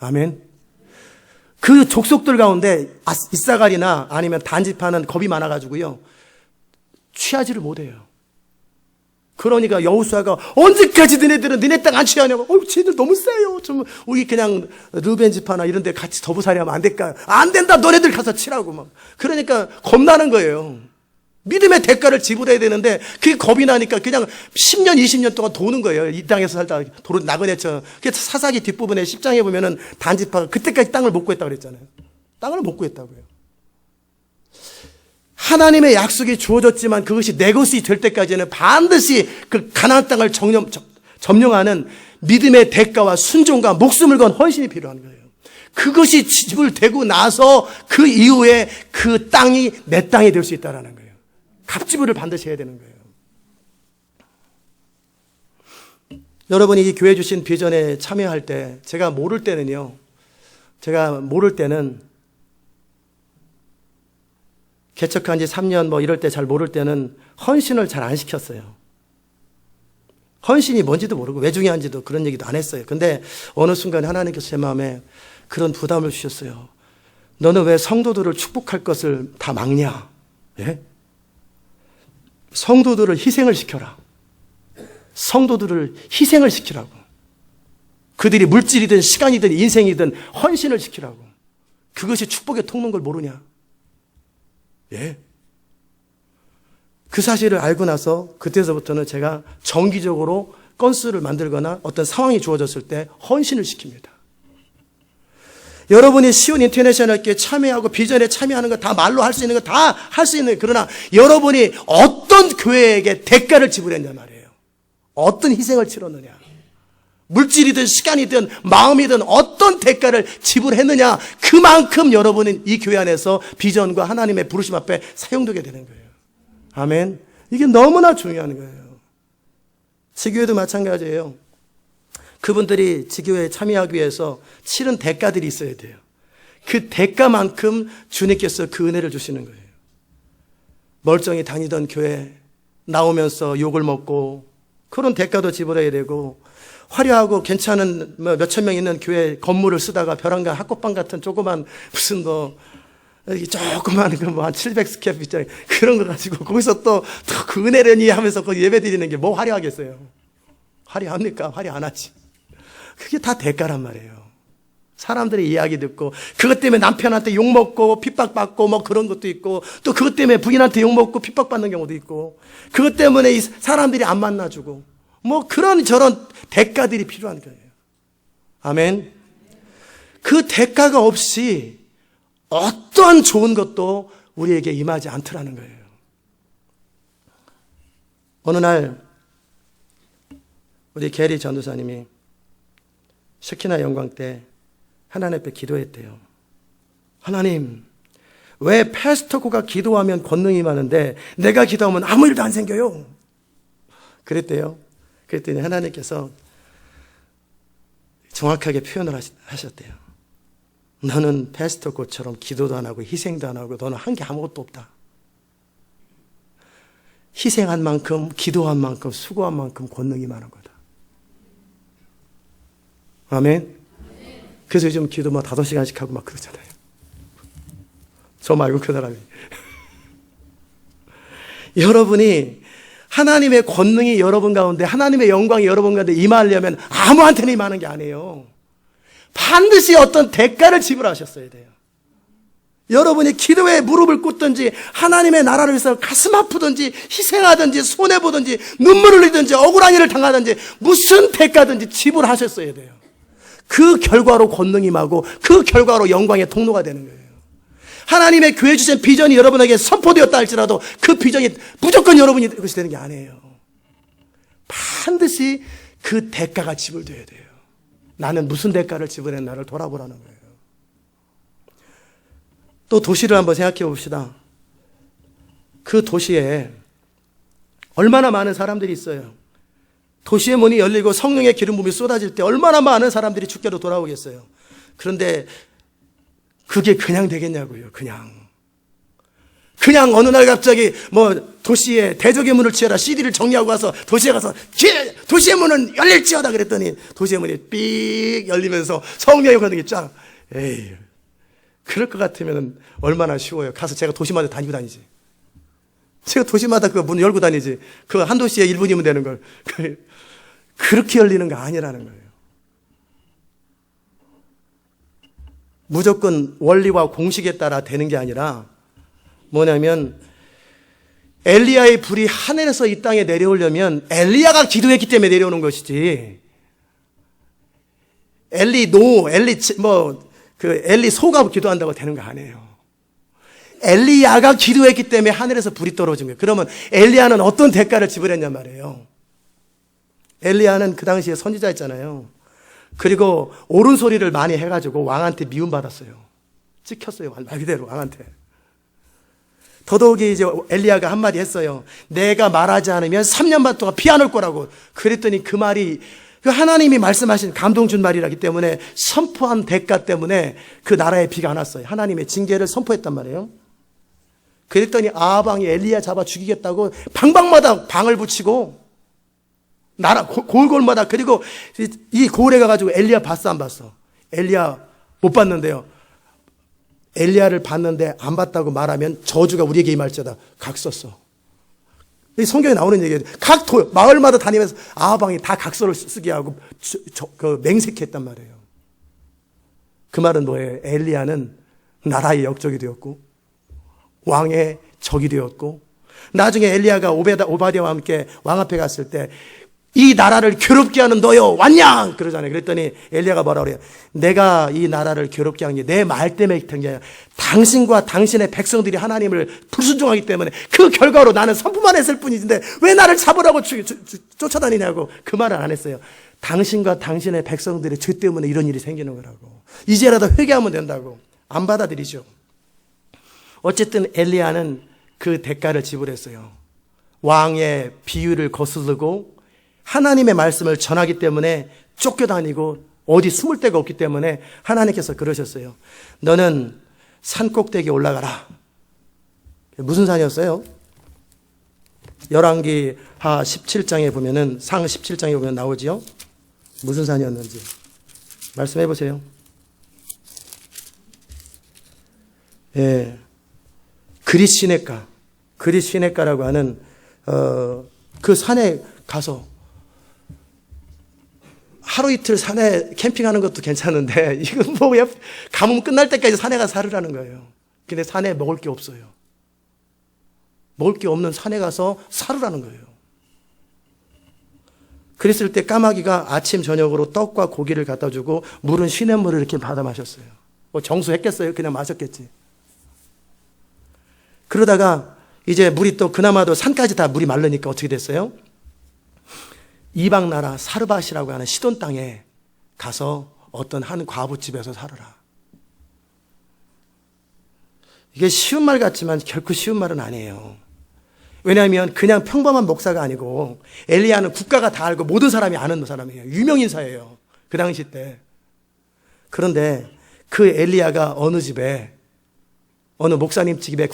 아멘. 그 족속들 가운데 이사갈이나 아니면 단지파는 겁이 많아가지고요, 취하지를 못해요. 그러니까 여호수아가 언제까지 니네 땅 안 취하냐고. 쟤들 너무 세요. 좀 우리 그냥 르벤 지파나 이런 데 같이 더부살이 하면 안 될까? 안 된다. 너네들 가서 치라고 막. 그러니까 겁나는 거예요. 믿음의 대가를 지불해야 되는데 그게 겁이 나니까 그냥 10년 20년 동안 도는 거예요. 이 땅에서 살다 도로 나그네처럼. 그래서 사사기 뒷부분에 10장에 보면은 단지파가 그때까지 땅을 못 구했다고 그랬잖아요. 땅을 못 구했다고요. 하나님의 약속이 주어졌지만 그것이 내 것이 될 때까지는 반드시 그 가나안 땅을 점령하는 믿음의 대가와 순종과 목숨을 건 헌신이 필요한 거예요. 그것이 지불되고 나서 그 이후에 그 땅이 내 땅이 될 수 있다는 거예요. 갑지불을 반드시 해야 되는 거예요. 여러분이 이 교회 주신 비전에 참여할 때 제가 모를 때는 개척한 지 3년 뭐 이럴 때 잘 모를 때는 헌신을 잘 안 시켰어요. 헌신이 뭔지도 모르고 왜 중요한지도 그런 얘기도 안 했어요. 근데 어느 순간 하나님께서 제 마음에 그런 부담을 주셨어요. 너는 왜 성도들을 축복할 것을 다 막냐? 예? 성도들을 희생을 시켜라. 성도들을 희생을 시키라고. 그들이 물질이든 시간이든 인생이든 헌신을 시키라고. 그것이 축복의 통로인 걸 모르냐? 예. 그 사실을 알고 나서 그때서부터는 제가 정기적으로 건수를 만들거나 어떤 상황이 주어졌을 때 헌신을 시킵니다. 여러분이 시온 인터내셔널교회 참여하고 비전에 참여하는 거 다 말로 할 수 있는 거 다 할 수 있는, 그러나 여러분이 어떤 교회에게 대가를 지불했냐 말이에요. 어떤 희생을 치렀느냐. 물질이든 시간이든 마음이든 어떤 대가를 지불했느냐. 그만큼 여러분은 이 교회 안에서 비전과 하나님의 부르심 앞에 사용되게 되는 거예요. 아멘. 이게 너무나 중요한 거예요. 지교회도 마찬가지예요. 그분들이 지교회에 참여하기 위해서 치른 대가들이 있어야 돼요. 그 대가만큼 주님께서 그 은혜를 주시는 거예요. 멀쩡히 다니던 교회 나오면서 욕을 먹고 그런 대가도 지불해야 되고, 화려하고 괜찮은 몇천 명 있는 교회 건물을 쓰다가 벼랑간 학급방 같은 조그만 무슨 조그만 한 700스퀘어피트 그런 거 가지고 거기서 또 그 은혜련이 하면서 그 예배 드리는 게 뭐 화려하겠어요? 화려합니까? 화려 안 하지. 그게 다 대가란 말이에요. 사람들의 이야기 듣고 그것 때문에 남편한테 욕먹고 핍박받고 뭐 그런 것도 있고, 또 그것 때문에 부인한테 욕먹고 핍박받는 경우도 있고, 그것 때문에 이 사람들이 안 만나주고 뭐 그런 저런 대가들이 필요한 거예요. 아멘. 그 대가가 없이 어떠한 좋은 것도 우리에게 임하지 않더라는 거예요. 어느 날 우리 게리 전도사님이 쉐키나 영광 때 하나님 앞에 기도했대요. 하나님, 왜 패스터코가 기도하면 권능이 많은데 내가 기도하면 아무 일도 안 생겨요? 그랬대요. 그랬더니 하나님께서 정확하게 표현을 하셨대요. 너는 패스터코처럼 기도도 안 하고 희생도 안 하고 너는 한 게 아무것도 없다. 희생한 만큼, 기도한 만큼, 수고한 만큼 권능이 많은 거다. 아멘. 그래서 요즘 기도 막 5시간씩 하고 막 그러잖아요. 저 말고 그 사람이. 여러분이 하나님의 권능이 여러분 가운데, 하나님의 영광이 여러분 가운데 임하려면 아무한테나 임하는 게 아니에요. 반드시 어떤 대가를 지불하셨어야 돼요. 여러분이 기도에 무릎을 꿇든지 하나님의 나라를 위해서 가슴 아프든지 희생하든지 손해보든지 눈물을 흘리든지 억울한 일을 당하든지 무슨 대가든지 지불하셨어야 돼요. 그 결과로 권능이 임하고 그 결과로 영광의 통로가 되는 거예요. 하나님의 교회 주신 비전이 여러분에게 선포되었다 할지라도 그 비전이 무조건 여러분이 것이 되는 게 아니에요. 반드시 그 대가가 지불돼야 돼요. 나는 무슨 대가를 지불했나를 돌아보라는 거예요. 또 도시를 한번 생각해 봅시다. 그 도시에 얼마나 많은 사람들이 있어요. 도시의 문이 열리고 성령의 기름 부음이 쏟아질 때 얼마나 많은 사람들이 주께로 돌아오겠어요. 그런데 그게 그냥 되겠냐고요. 그냥 어느 날 갑자기 도시에 대적의 문을 치어라 CD를 정리하고 와서 도시에 가서 도시의 문은 열릴지어다 그랬더니 도시의 문이 삑 열리면서 성령의 권능이 쫙. 에이, 그럴 것 같으면 얼마나 쉬워요. 가서 제가 도시마다 다니고 다니지. 제가 도시마다 그 문 열고 다니지. 그 한 도시에 1분이면 되는 걸. 그렇게 열리는 거 아니라는 거예요. 무조건 원리와 공식에 따라 되는 게 아니라 뭐냐면 엘리야의 불이 하늘에서 이 땅에 내려오려면 엘리야가 기도했기 때문에 내려오는 것이지, 엘리 소가 기도한다고 되는 거 아니에요. 엘리야가 기도했기 때문에 하늘에서 불이 떨어진 거예요. 그러면 엘리야는 어떤 대가를 지불했냔 말이에요. 엘리야는 그 당시에 선지자였잖아요. 그리고 옳은 소리를 많이 해가지고 왕한테 미움받았어요. 찍혔어요. 말 그대로 왕한테. 더더욱이 이제 엘리야가 한마디 했어요. 내가 말하지 않으면 3년 반 동안 피 안 올 거라고. 그랬더니 그 말이 그 하나님이 말씀하신 감동 준 말이라기 때문에 선포한 대가 때문에 그 나라에 비가 안 왔어요. 하나님의 징계를 선포했단 말이에요. 그랬더니 아방이 엘리야 잡아 죽이겠다고 방방마다 방을 붙이고 나라 골골마다. 그리고 이 고을에 가가지고 엘리야 봤어 안 봤어? 엘리야 못 봤는데요. 엘리야를 봤는데 안 봤다고 말하면 저주가 우리에게 임할지어다. 각썼어. 이 성경에 나오는 얘기예요. 각 마을마다 다니면서 아방이 다 각서를 쓰게 하고 맹세했단 말이에요. 그 말은 뭐예요? 엘리야는 나라의 역적이 되었고 왕의 적이 되었고, 나중에 엘리야가 오바댜와 함께 왕 앞에 갔을 때 이 나라를 괴롭게 하는 너요 왔냐 그러잖아요. 그랬더니 엘리야가 뭐라 그래요? 내가 이 나라를 괴롭게 한 게 내 말 때문에 된 게 아니라 당신과 당신의 백성들이 하나님을 불순종하기 때문에 그 결과로 나는 선포만 했을 뿐인데 왜 나를 잡으라고 쫓아다니냐고. 그 말을 안 했어요. 당신과 당신의 백성들의 죄 때문에 이런 일이 생기는 거라고. 이제라도 회개하면 된다고. 안 받아들이죠. 어쨌든 엘리야는 그 대가를 지불했어요. 왕의 비유를 거스르고 하나님의 말씀을 전하기 때문에 쫓겨다니고 어디 숨을 데가 없기 때문에 하나님께서 그러셨어요. 너는 산 꼭대기에 올라가라. 무슨 산이었어요? 열왕기 하 17장에 보면은 상 17장에 보면 나오지요. 무슨 산이었는지 말씀해 보세요. 예. 그리시네가라고 하는 그 산에 가서 하루 이틀 산에 캠핑하는 것도 괜찮은데 이거 뭐 가뭄 끝날 때까지 산에 가서 살으라는 거예요. 근데 산에 먹을 게 없어요. 먹을 게 없는 산에 가서 살으라는 거예요. 그랬을 때 까마귀가 아침 저녁으로 떡과 고기를 갖다 주고 물은 시냇물을 이렇게 받아 마셨어요. 뭐 정수했겠어요? 그냥 마셨겠지. 그러다가 이제 물이 또 그나마도 산까지 다 물이 마르니까 어떻게 됐어요? 이방 나라 사르밧이라고 하는 시돈 땅에 가서 어떤 한 과부집에서 살아라. 이게 쉬운 말 같지만 결코 쉬운 말은 아니에요. 왜냐하면 그냥 평범한 목사가 아니고 엘리야는 국가가 다 알고 모든 사람이 아는 사람이에요. 유명인사예요. 그 당시 때. 그런데 그 엘리야가 어느 집에 어느 목사님 집에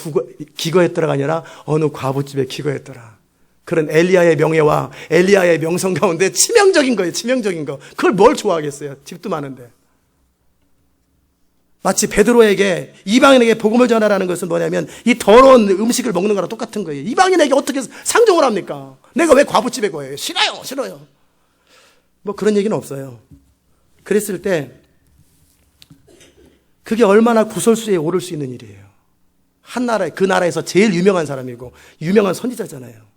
기거했더라가 아니라 어느 과부집에 기거했더라. 그런 엘리야의 명예와 엘리야의 명성 가운데 치명적인 거예요. 치명적인 거. 그걸 뭘 좋아하겠어요. 집도 많은데. 마치 베드로에게 이방인에게 복음을 전하라는 것은 뭐냐면 이 더러운 음식을 먹는 거랑 똑같은 거예요. 이방인에게 어떻게 상종을 합니까? 내가 왜 과부집에 거예요? 싫어요. 뭐 그런 얘기는 없어요. 그랬을 때 그게 얼마나 구설수에 오를 수 있는 일이에요. 한 나라에, 그 나라에서 제일 유명한 사람이고 유명한 선지자잖아요.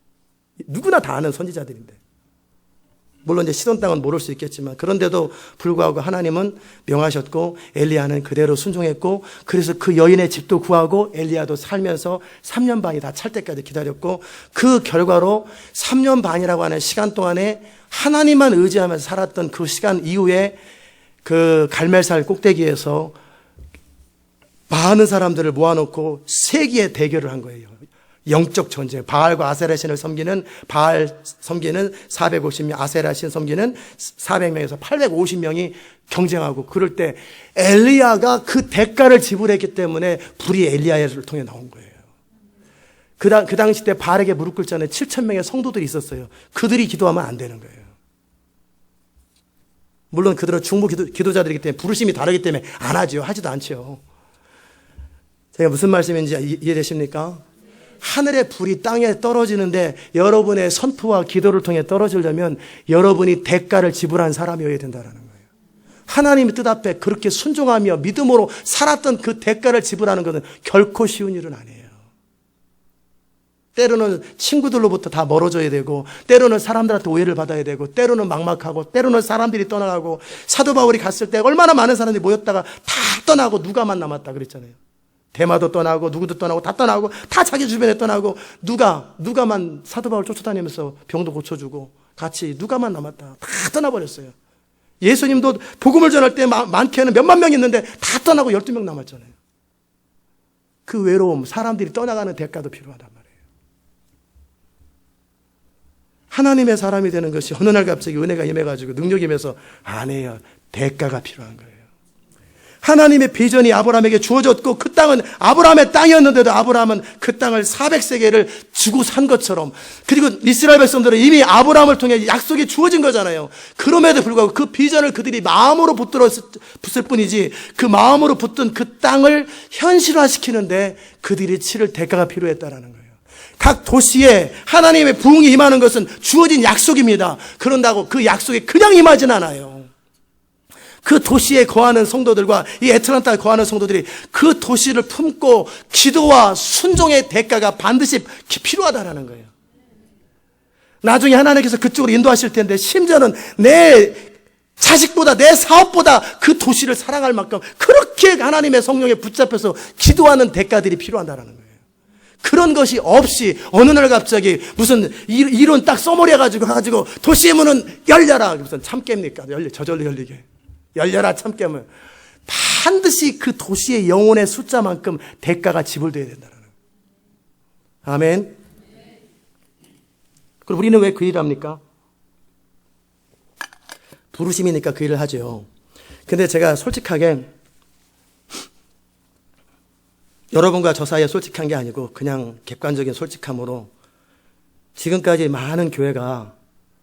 누구나 다 아는 선지자들인데. 물론 이제 시돈 땅은 모를 수 있겠지만 그런데도 불구하고 하나님은 명하셨고 엘리야는 그대로 순종했고 그래서 그 여인의 집도 구하고 엘리야도 살면서 3년 반이 다 찰 때까지 기다렸고 그 결과로 3년 반이라고 하는 시간 동안에 하나님만 의지하면서 살았던 그 시간 이후에 그 갈멜산 꼭대기에서 많은 사람들을 모아놓고 세기의 대결을 한 거예요. 영적 전쟁. 바알과 아세라 신을 섬기는 바알 섬기는 450명, 아세라 신 섬기는 400명에서 850명이 경쟁하고 그럴 때 엘리야가 그 대가를 지불했기 때문에 불이 엘리야를 통해 나온 거예요. 그 당시 때 바알에게 무릎 꿇지 않은 7,000명의 성도들이 있었어요. 그들이 기도하면 안 되는 거예요. 물론 그들은 중보 기도자들이기 때문에 부르심이 다르기 때문에 안 하죠. 하지도 않죠. 제가 무슨 말씀인지 이해되십니까? 하늘의 불이 땅에 떨어지는데 여러분의 선포와 기도를 통해 떨어지려면 여러분이 대가를 지불한 사람이어야 된다는 거예요. 하나님의 뜻 앞에 그렇게 순종하며 믿음으로 살았던 그 대가를 지불하는 것은 결코 쉬운 일은 아니에요. 때로는 친구들로부터 다 멀어져야 되고 때로는 사람들한테 오해를 받아야 되고 때로는 막막하고 때로는 사람들이 떠나가고 사도 바울이 갔을 때 얼마나 많은 사람들이 모였다가 다 떠나고 누가만 남았다 그랬잖아요. 대마도 떠나고 누구도 떠나고 다 떠나고 다 자기 주변에 떠나고 누가만 사도 바울 쫓아다니면서 병도 고쳐주고 같이 누가만 남았다. 다 떠나버렸어요. 예수님도 복음을 전할 때 많게는 몇만 명 있는데 다 떠나고 12명 남았잖아요. 그 외로움, 사람들이 떠나가는 대가도 필요하단 말이에요. 하나님의 사람이 되는 것이 어느 날 갑자기 은혜가 임해가지고 능력이 임해서 안 해요. 대가가 필요한 거예요. 하나님의 비전이 아브라함에게 주어졌고 그 땅은 아브라함의 땅이었는데도 아브라함은 그 땅을 400세겔을 주고 산 것처럼, 그리고 이스라엘 백성들은 이미 아브라함을 통해 약속이 주어진 거잖아요. 그럼에도 불구하고 그 비전을 그들이 마음으로 붙을 뿐이지 그 마음으로 붙든 그 땅을 현실화시키는데 그들이 치를 대가가 필요했다라는 거예요. 각 도시에 하나님의 부흥이 임하는 것은 주어진 약속입니다. 그런다고 그 약속이 그냥 임하진 않아요. 그 도시에 거하는 성도들과 이 애틀란타에 거하는 성도들이 그 도시를 품고 기도와 순종의 대가가 반드시 필요하다는 거예요. 나중에 하나님께서 그쪽으로 인도하실 텐데 심지어는 내 자식보다 내 사업보다 그 도시를 사랑할 만큼 그렇게 하나님의 성령에 붙잡혀서 기도하는 대가들이 필요하다는 거예요. 그런 것이 없이 어느 날 갑자기 무슨 이론 딱 써버려가지고 도시의 문은 열려라. 무슨 참깨입니까? 저절로 열리게. 열려라 참깨면 반드시 그 도시의 영혼의 숫자만큼 대가가 지불되어야 된다는 거예요. 아멘. 그럼 우리는 왜 그 일을 합니까? 부르심이니까 그 일을 하죠. 근데 제가 솔직하게 여러분과 저 사이에 솔직한 게 아니고 그냥 객관적인 솔직함으로 지금까지 많은 교회가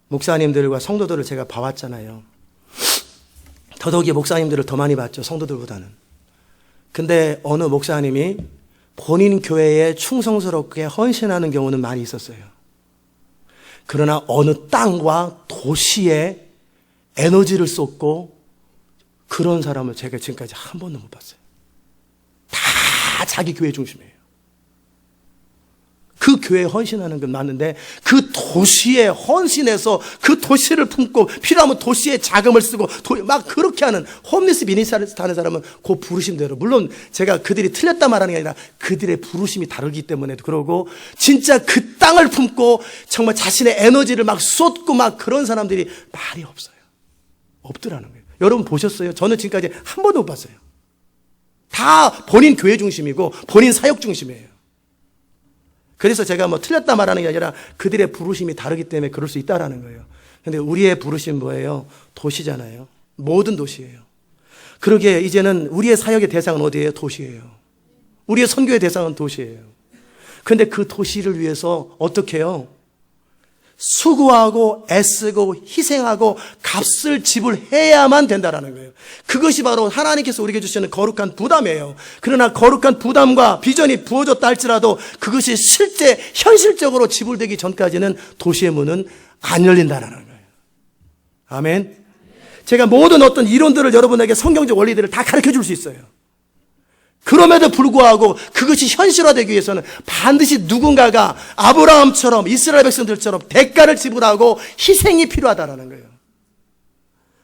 목사님들과 성도들을 제가 봐왔잖아요. 더더욱이 목사님들을 더 많이 봤죠. 성도들보다는. 근데 어느 목사님이 본인 교회에 충성스럽게 헌신하는 경우는 많이 있었어요. 그러나 어느 땅과 도시에 에너지를 쏟고 그런 사람을 제가 지금까지 한 번도 못 봤어요. 다 자기 교회 중심이에요. 그 교회에 헌신하는 건 맞는데 그 도시에 헌신해서 그 도시를 품고 필요하면 도시에 자금을 쓰고 막 그렇게 하는 홈리스 미니스트리 하는 사람은 그 부르심대로, 물론 제가 그들이 틀렸다 말하는 게 아니라 그들의 부르심이 다르기 때문에도 그러고 진짜 그 땅을 품고 정말 자신의 에너지를 막 쏟고 막 그런 사람들이 많이 없어요. 없더라는 거예요. 여러분 보셨어요? 저는 지금까지 한 번도 못 봤어요. 다 본인 교회 중심이고 본인 사역 중심이에요. 그래서 제가 뭐 틀렸다 말하는 게 아니라 그들의 부르심이 다르기 때문에 그럴 수 있다라는 거예요. 근데 우리의 부르심 뭐예요? 도시잖아요. 모든 도시예요. 그러기에 이제는 우리의 사역의 대상은 어디예요? 도시예요. 우리의 선교의 대상은 도시예요. 근데 그 도시를 위해서 어떻게 해요? 수고하고 애쓰고 희생하고 값을 지불해야만 된다라는 거예요. 그것이 바로 하나님께서 우리에게 주시는 거룩한 부담이에요. 그러나 거룩한 부담과 비전이 부어졌다 할지라도 그것이 실제 현실적으로 지불되기 전까지는 도시의 문은 안 열린다라는 거예요. 아멘. 제가 모든 어떤 이론들을 여러분에게 성경적 원리들을 다 가르쳐 줄 수 있어요. 그럼에도 불구하고 그것이 현실화되기 위해서는 반드시 누군가가 아브라함처럼 이스라엘 백성들처럼 대가를 지불하고 희생이 필요하다라는 거예요.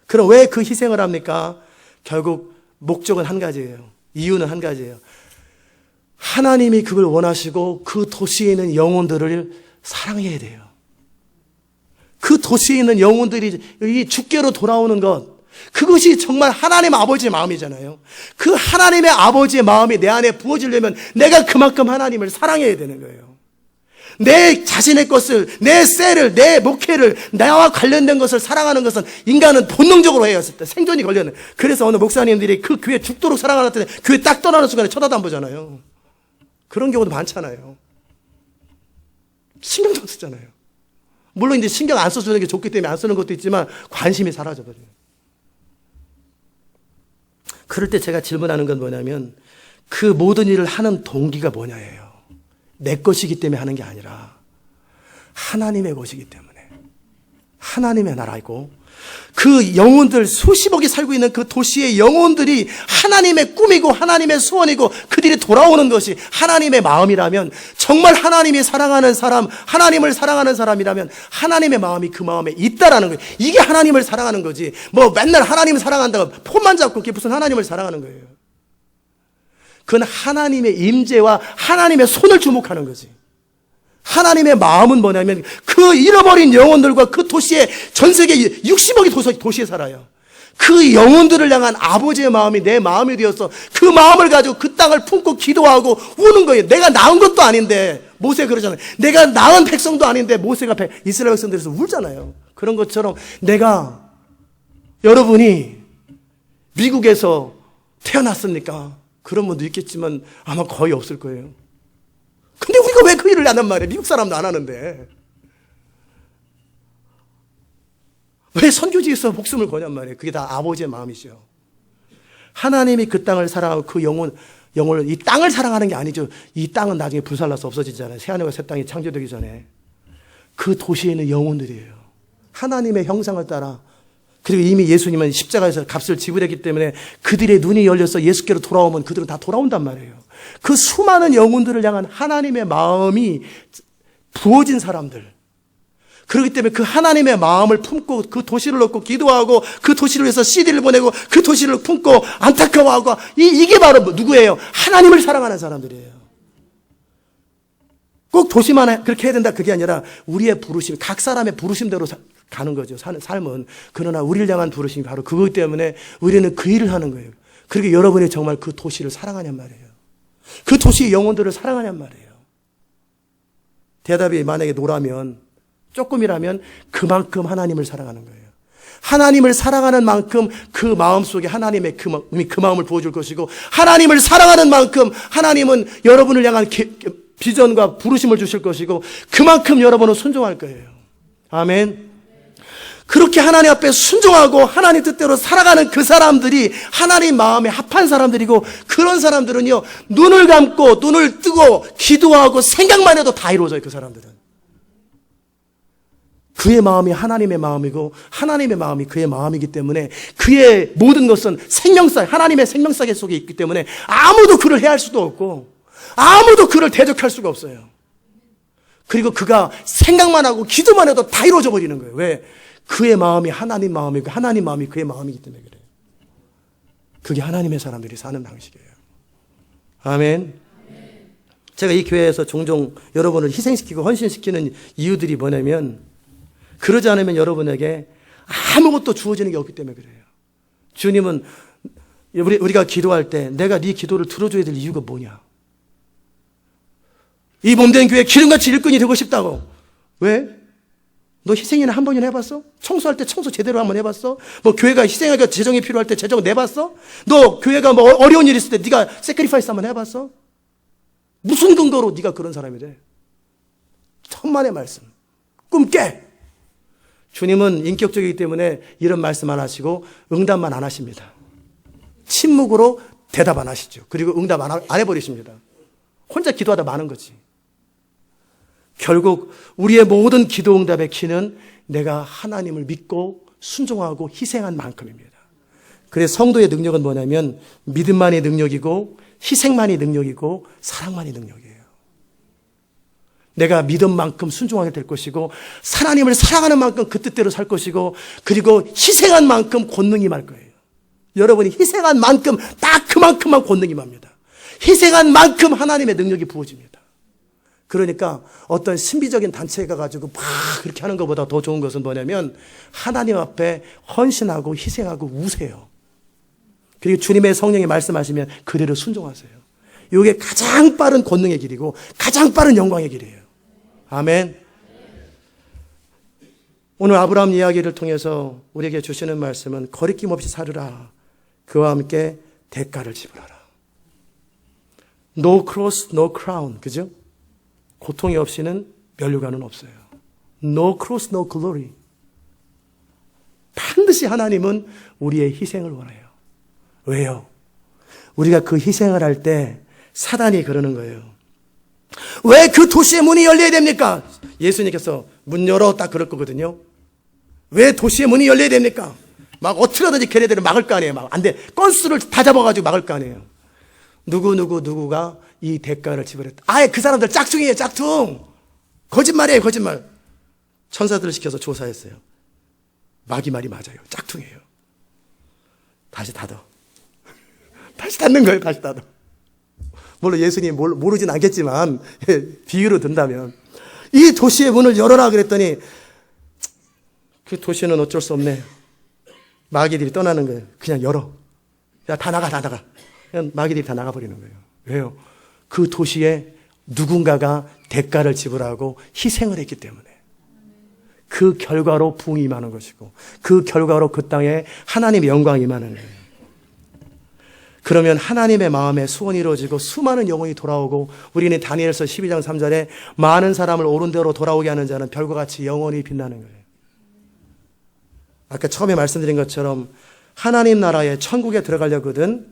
그럼 왜 그 희생을 합니까? 결국 목적은 한 가지예요. 이유는 한 가지예요. 하나님이 그걸 원하시고 그 도시에 있는 영혼들을 사랑해야 돼요. 그 도시에 있는 영혼들이 주께로 돌아오는 것, 그것이 정말 하나님 아버지의 마음이잖아요. 그 하나님의 아버지의 마음이 내 안에 부어지려면 내가 그만큼 하나님을 사랑해야 되는 거예요. 내 자신의 것을, 내 셀을, 내 목회를, 나와 관련된 것을 사랑하는 것은 인간은 본능적으로 해요. 생존이 걸려는. 그래서 어느 목사님들이 그 교회 죽도록 사랑하는 교회 딱 떠나는 순간에 쳐다도 안 보잖아요. 그런 경우도 많잖아요. 신경도 안 쓰잖아요. 물론 이제 신경 안 써주는 게 좋기 때문에 안 쓰는 것도 있지만 관심이 사라져버려요. 그럴 때 제가 질문하는 건 뭐냐면 그 모든 일을 하는 동기가 뭐냐예요. 내 것이기 때문에 하는 게 아니라 하나님의 것이기 때문에, 하나님의 나라이고 그 영혼들 수십억이 살고 있는 그 도시의 영혼들이 하나님의 꿈이고 하나님의 소원이고 그들이 돌아오는 것이 하나님의 마음이라면, 정말 하나님이 사랑하는 사람, 하나님을 사랑하는 사람이라면 하나님의 마음이 그 마음에 있다라는 거예요. 이게 하나님을 사랑하는 거지. 뭐 맨날 하나님을 사랑한다고 폰만 잡고 그게 무슨 하나님을 사랑하는 거예요. 그건 하나님의 임재와 하나님의 손을 주목하는 거지. 하나님의 마음은 뭐냐면 그 잃어버린 영혼들과 그 도시에, 전 세계 60억이 도시에 살아요. 그 영혼들을 향한 아버지의 마음이 내 마음이 되어서 그 마음을 가지고 그 땅을 품고 기도하고 우는 거예요. 내가 낳은 것도 아닌데, 모세 그러잖아요. 내가 낳은 백성도 아닌데 모세가 이스라엘 백성들에서 울잖아요. 그런 것처럼 내가, 여러분이 미국에서 태어났습니까? 그런 분도 있겠지만 아마 거의 없을 거예요. 근데 우리가 왜 그 일을 안 한 말이에요? 미국 사람도 안 하는데. 왜 선교지에서 목숨을 거냔 말이에요. 그게 다 아버지의 마음이죠. 하나님이 그 땅을 사랑하고 그 영혼을, 이 땅을 사랑하는 게 아니죠. 이 땅은 나중에 불살라서 없어지잖아요. 새하늘과 새 땅이 창조되기 전에. 그 도시에 있는 영혼들이에요. 하나님의 형상을 따라. 그리고 이미 예수님은 십자가에서 값을 지불했기 때문에 그들의 눈이 열려서 예수께로 돌아오면 그들은 다 돌아온단 말이에요. 그 수많은 영혼들을 향한 하나님의 마음이 부어진 사람들. 그렇기 때문에 그 하나님의 마음을 품고 그 도시를 놓고 기도하고 그 도시를 위해서 CD를 보내고 그 도시를 품고 안타까워하고, 이게 바로 누구예요? 하나님을 사랑하는 사람들이에요. 꼭 도시만 그렇게 해야 된다 그게 아니라 우리의 부르심, 각 사람의 부르심대로 가는 거죠. 사는 삶은. 그러나 우리를 향한 부르심이 바로 그것 때문에 우리는 그 일을 하는 거예요. 그러게 여러분이 정말 그 도시를 사랑하냔 말이에요. 그 도시의 영혼들을 사랑하냔 말이에요. 대답이 만약에 노라면, 조금이라면 그만큼 하나님을 사랑하는 거예요. 하나님을 사랑하는 만큼 그 마음속에 하나님의 그 마음을 부어줄 것이고, 하나님을 사랑하는 만큼 하나님은 여러분을 향한 비전과 부르심을 주실 것이고, 그만큼 여러분은 순종할 거예요. 아멘. 그렇게 하나님 앞에 순종하고 하나님 뜻대로 살아가는 그 사람들이 하나님 마음에 합한 사람들이고, 그런 사람들은요, 눈을 감고 눈을 뜨고 기도하고 생각만 해도 다 이루어져요. 그 사람들은. 그의 마음이 하나님의 마음이고 하나님의 마음이 그의 마음이기 때문에 그의 모든 것은 생명사, 하나님의 생명사계 속에 있기 때문에 아무도 그를 해할 수도 없고 아무도 그를 대적할 수가 없어요. 그리고 그가 생각만 하고 기도만 해도 다 이루어져 버리는 거예요. 왜? 그의 마음이 하나님 마음이고 하나님 마음이 그의 마음이기 때문에 그래요. 그게 하나님의 사람들이 사는 방식이에요. 아멘. 제가 이 교회에서 종종 여러분을 희생시키고 헌신시키는 이유들이 뭐냐면, 그러지 않으면 여러분에게 아무것도 주어지는 게 없기 때문에 그래요. 주님은 우리가 기도할 때 내가 네 기도를 들어줘야 될 이유가 뭐냐? 이 몸된 교회 기름같이 일꾼이 되고 싶다고. 왜? 너 희생이나 한 번이나 해봤어? 청소할 때 청소 제대로 한번 해봤어? 뭐 교회가 희생하기가 재정이 필요할 때 재정 내봤어? 너 교회가 뭐 어려운 일 있을 때 네가 세크리파이스 한번 해봤어? 무슨 근거로 네가 그런 사람이 돼? 천만의 말씀. 꿈 깨! 주님은 인격적이기 때문에 이런 말씀 안 하시고 응답만 안 하십니다. 침묵으로 대답 안 하시죠. 그리고 응답 안 해버리십니다. 혼자 기도하다 마는 거지. 결국 우리의 모든 기도 응답의 키는 내가 하나님을 믿고 순종하고 희생한 만큼입니다. 그래서 성도의 능력은 뭐냐면 믿음만이 능력이고 희생만이 능력이고 사랑만이 능력이에요. 내가 믿은 만큼 순종하게 될 것이고 하나님을 사랑하는 만큼 그 뜻대로 살 것이고, 그리고 희생한 만큼 권능이 임할 거예요. 여러분이 희생한 만큼 딱 그만큼만 권능이 임합니다. 희생한 만큼 하나님의 능력이 부어집니다. 그러니까 어떤 신비적인 단체에 가가지고 막 그렇게 하는 것보다 더 좋은 것은 뭐냐면 하나님 앞에 헌신하고 희생하고 우세요. 그리고 주님의 성령이 말씀하시면 그대로 순종하세요. 이게 가장 빠른 권능의 길이고 가장 빠른 영광의 길이에요. 아멘. 오늘 아브라함 이야기를 통해서 우리에게 주시는 말씀은 거리낌 없이 살으라. 그와 함께 대가를 지불하라. No cross, no crown. 그죠? 고통이 없이는 면류관은 없어요. No cross, no glory. 반드시 하나님은 우리의 희생을 원해요. 왜요? 우리가 그 희생을 할 때 사단이 그러는 거예요. 왜 그 도시의 문이 열려야 됩니까? 예수님께서 문 열어 딱 그럴 거거든요. 왜 도시의 문이 열려야 됩니까? 막 어떻게 하든지 걔네들을 막을 거 아니에요. 막 안 돼. 건수를 다 잡아가지고 막을 거 아니에요. 누구가 이 대가를 지불했다. 아예 그 사람들 짝퉁이에요. 짝퉁. 거짓말이에요. 거짓말. 천사들을 시켜서 조사했어요. 마귀 말이 맞아요. 짝퉁이에요. 다시 닫아. 다시 닫는 거예요. 다시 닫아. 물론 예수님이 모르진 않겠지만 비유로 든다면 이 도시의 문을 열어라 그랬더니 그 도시는 어쩔 수 없네. 마귀들이 떠나는 거예요. 그냥 열어. 야, 다 나가, 다 나가. 그냥 마귀들이 다 나가버리는 거예요. 왜요? 그 도시에 누군가가 대가를 지불하고 희생을 했기 때문에. 그 결과로 부흥이 임하는 것이고 그 결과로 그 땅에 하나님의 영광이 임하는 거예요. 그러면 하나님의 마음에 소원이 이루어지고 수많은 영혼이 돌아오고 우리는 다니엘서 12장 3절에 많은 사람을 옳은 대로 돌아오게 하는 자는 별과 같이 영원히 빛나는 거예요. 아까 처음에 말씀드린 것처럼 하나님 나라에 천국에 들어가려거든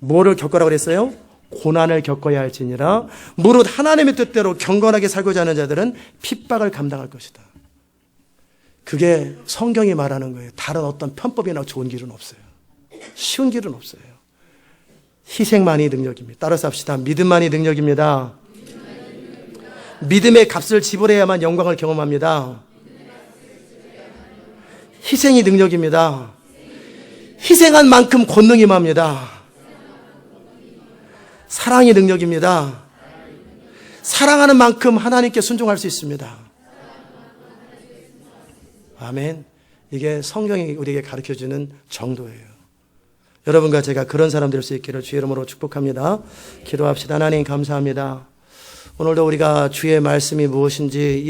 뭐를 겪으라고 그랬어요? 고난을 겪어야 할지니라. 무릇 하나님의 뜻대로 경건하게 살고자 하는 자들은 핍박을 감당할 것이다. 그게 성경이 말하는 거예요. 다른 어떤 편법이나 좋은 길은 없어요. 쉬운 길은 없어요. 희생만이 능력입니다. 따라서 합시다. 믿음만이 능력입니다. 믿음의 값을 지불해야만 영광을 경험합니다. 희생이 능력입니다. 희생한 만큼 권능이 임합니다. 사랑이 능력입니다. 사랑하는 만큼 하나님께 순종할 수 있습니다. 아멘. 이게 성경이 우리에게 가르쳐주는 정도예요. 여러분과 제가 그런 사람 될 수 있기를 주의 이름으로 축복합니다. 기도합시다. 하나님 감사합니다. 오늘도 우리가 주의 말씀이 무엇인지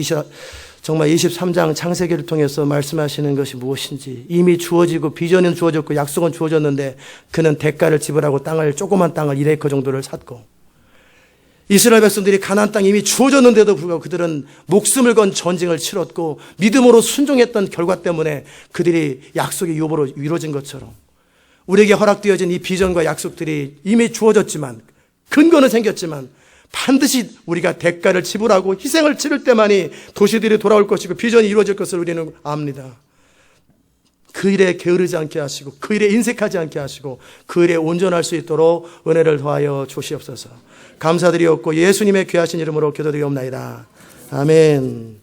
정말 23장 창세기를 통해서 말씀하시는 것이 무엇인지 이미 주어지고 비전은 주어졌고 약속은 주어졌는데 그는 대가를 지불하고 조그만 땅을 1에이커 정도를 샀고 이스라엘 백성들이 가나안 땅이 이미 주어졌는데도 불구하고 그들은 목숨을 건 전쟁을 치렀고 믿음으로 순종했던 결과 때문에 그들이 약속의 유업으로 이루어진 것처럼 우리에게 허락되어진 이 비전과 약속들이 이미 주어졌지만 근거는 생겼지만 반드시 우리가 대가를 지불하고 희생을 치를 때만이 도시들이 돌아올 것이고 비전이 이루어질 것을 우리는 압니다. 그 일에 게으르지 않게 하시고 그 일에 인색하지 않게 하시고 그 일에 온전할 수 있도록 은혜를 더하여 주시옵소서. 감사드리옵고 예수님의 귀하신 이름으로 기도드리옵나이다. 아멘.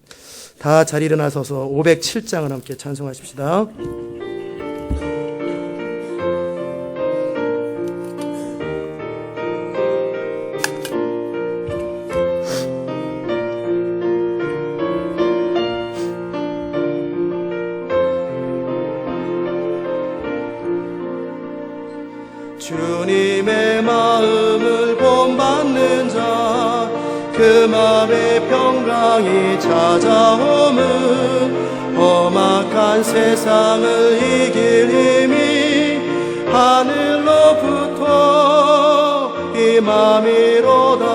다 자리 일어나서서 507장을 함께 찬송하십시다. 주님의 마음을 본받는 자 그 마음의 평강이 찾아오면 험악한 세상을 이길 힘이 하늘로부터 임함이로다.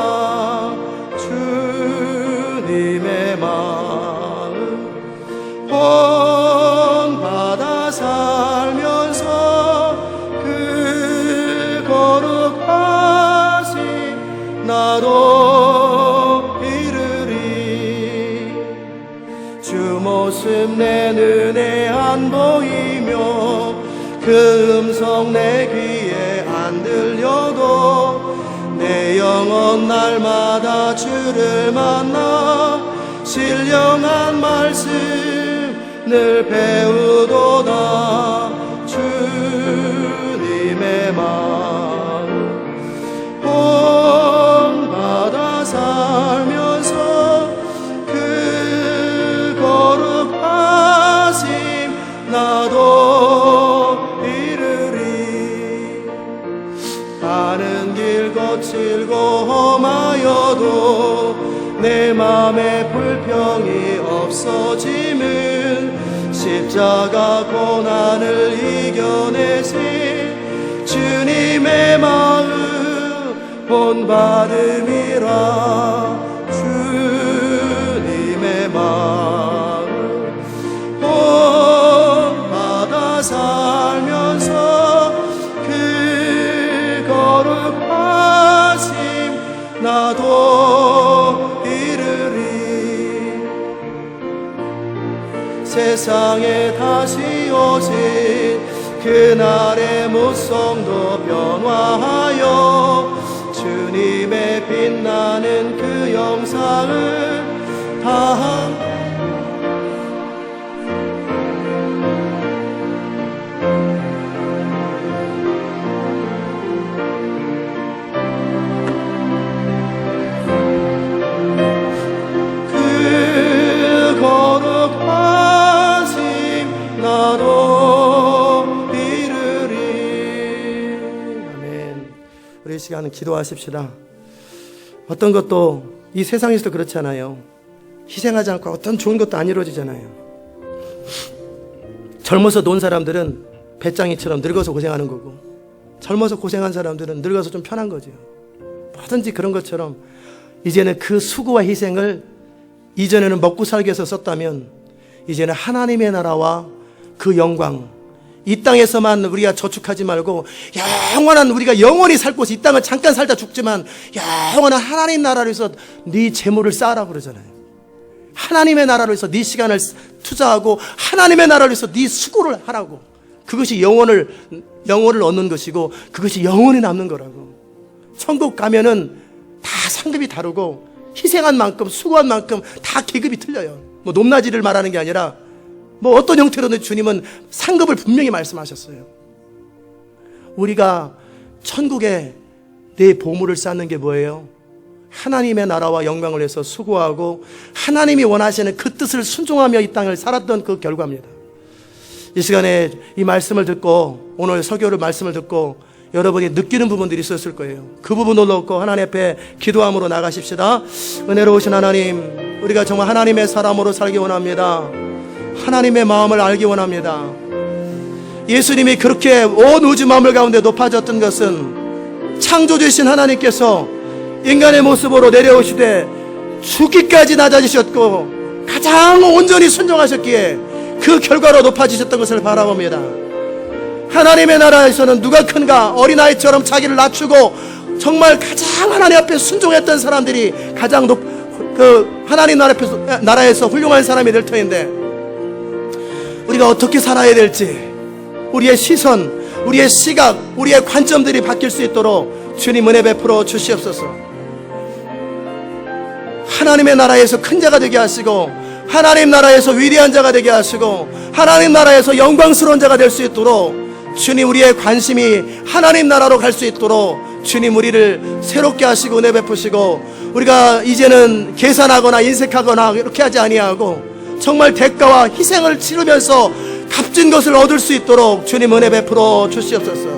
주님의 마음 본받아 살면서 그 거룩하신 나도 모습 내 눈에 안 보이며 그 음성 내 귀에 안 들려도 내 영혼 날마다 주를 만나 신령한 말씀 늘 배우도다. 주님의 마음 본받아 살면서 거룩하심 나도 이르리. 가는 길 거칠고 험하여도 내 맘에 불평이 없어짐은 십자가 고난을 이겨내신 주님의 마음 본받음이라. 주님의 마음 본받아 살면서 그 거룩하심 나도 이르리. 세상에 다시 오신 그날의 무성도 변화하여 주님의 빛나는 그 영상을 다 우리 이 시간은 기도하십시다. 어떤 것도 이 세상에서도 그렇잖아요. 희생하지 않고 어떤 좋은 것도 안 이루어지잖아요. 젊어서 논 사람들은 배짱이처럼 늙어서 고생하는 거고, 젊어서 고생한 사람들은 늙어서 좀 편한 거죠. 뭐든지 그런 것처럼 이제는 그 수고와 희생을 이전에는 먹고 살기 위해서 썼다면 이제는 하나님의 나라와 그 영광, 이 땅에서만 우리가 저축하지 말고 영원한, 우리가 영원히 살 곳이 이 땅을 잠깐 살다 죽지만 영원한 하나님 나라를 위해서 네 재물을 쌓으라고 그러잖아요. 하나님의 나라를 위해서 네 시간을 투자하고 하나님의 나라를 위해서 네 수고를 하라고. 그것이 영혼을 얻는 것이고 그것이 영원히 남는 거라고. 천국 가면은 다 상급이 다르고 희생한 만큼, 수고한 만큼 다 계급이 틀려요. 뭐 높낮이를 말하는 게 아니라 뭐 어떤 형태로든 주님은 상급을 분명히 말씀하셨어요. 우리가 천국에 내 보물을 쌓는 게 뭐예요? 하나님의 나라와 영광을 위해서 수고하고 하나님이 원하시는 그 뜻을 순종하며 이 땅을 살았던 그 결과입니다. 이 시간에 이 말씀을 듣고, 오늘 설교를 말씀을 듣고 여러분이 느끼는 부분들이 있었을 거예요. 그 부분을 놓고 하나님 앞에 기도함으로 나가십시다. 은혜로우신 하나님, 우리가 정말 하나님의 사람으로 살기 원합니다. 하나님의 마음을 알기 원합니다. 예수님이 그렇게 온 우주 만물 가운데 높아졌던 것은 창조주이신 하나님께서 인간의 모습으로 내려오시되 죽기까지 낮아지셨고 가장 온전히 순종하셨기에 그 결과로 높아지셨던 것을 바라봅니다. 하나님의 나라에서는 누가 큰가? 어린아이처럼 자기를 낮추고 정말 가장 하나님 앞에 순종했던 사람들이 가장 하나님 나라에서 훌륭한 사람이 될 터인데, 우리가 어떻게 살아야 될지, 우리의 시선, 우리의 시각, 우리의 관점들이 바뀔 수 있도록 주님 은혜 베풀어 주시옵소서. 하나님의 나라에서 큰 자가 되게 하시고 하나님 나라에서 위대한 자가 되게 하시고 하나님 나라에서 영광스러운 자가 될 수 있도록 주님, 우리의 관심이 하나님 나라로 갈 수 있도록 주님 우리를 새롭게 하시고 은혜 베푸시고, 우리가 이제는 계산하거나 인색하거나 이렇게 하지 아니하고 정말 대가와 희생을 치르면서 값진 것을 얻을 수 있도록 주님 은혜 베풀어 주시옵소서.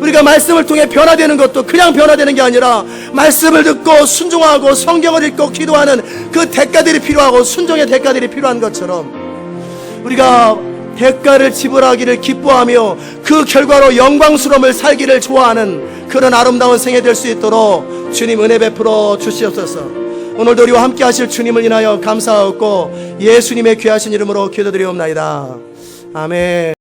우리가 말씀을 통해 변화되는 것도 그냥 변화되는 게 아니라 말씀을 듣고 순종하고 성경을 읽고 기도하는 그 대가들이 필요하고 순종의 대가들이 필요한 것처럼 우리가 대가를 지불하기를 기뻐하며 그 결과로 영광스러움을 살기를 좋아하는 그런 아름다운 생애 될 수 있도록 주님 은혜 베풀어 주시옵소서. 오늘도 우리와 함께 하실 주님을 인하여 감사하고 예수님의 귀하신 이름으로 기도드리옵나이다. 아멘.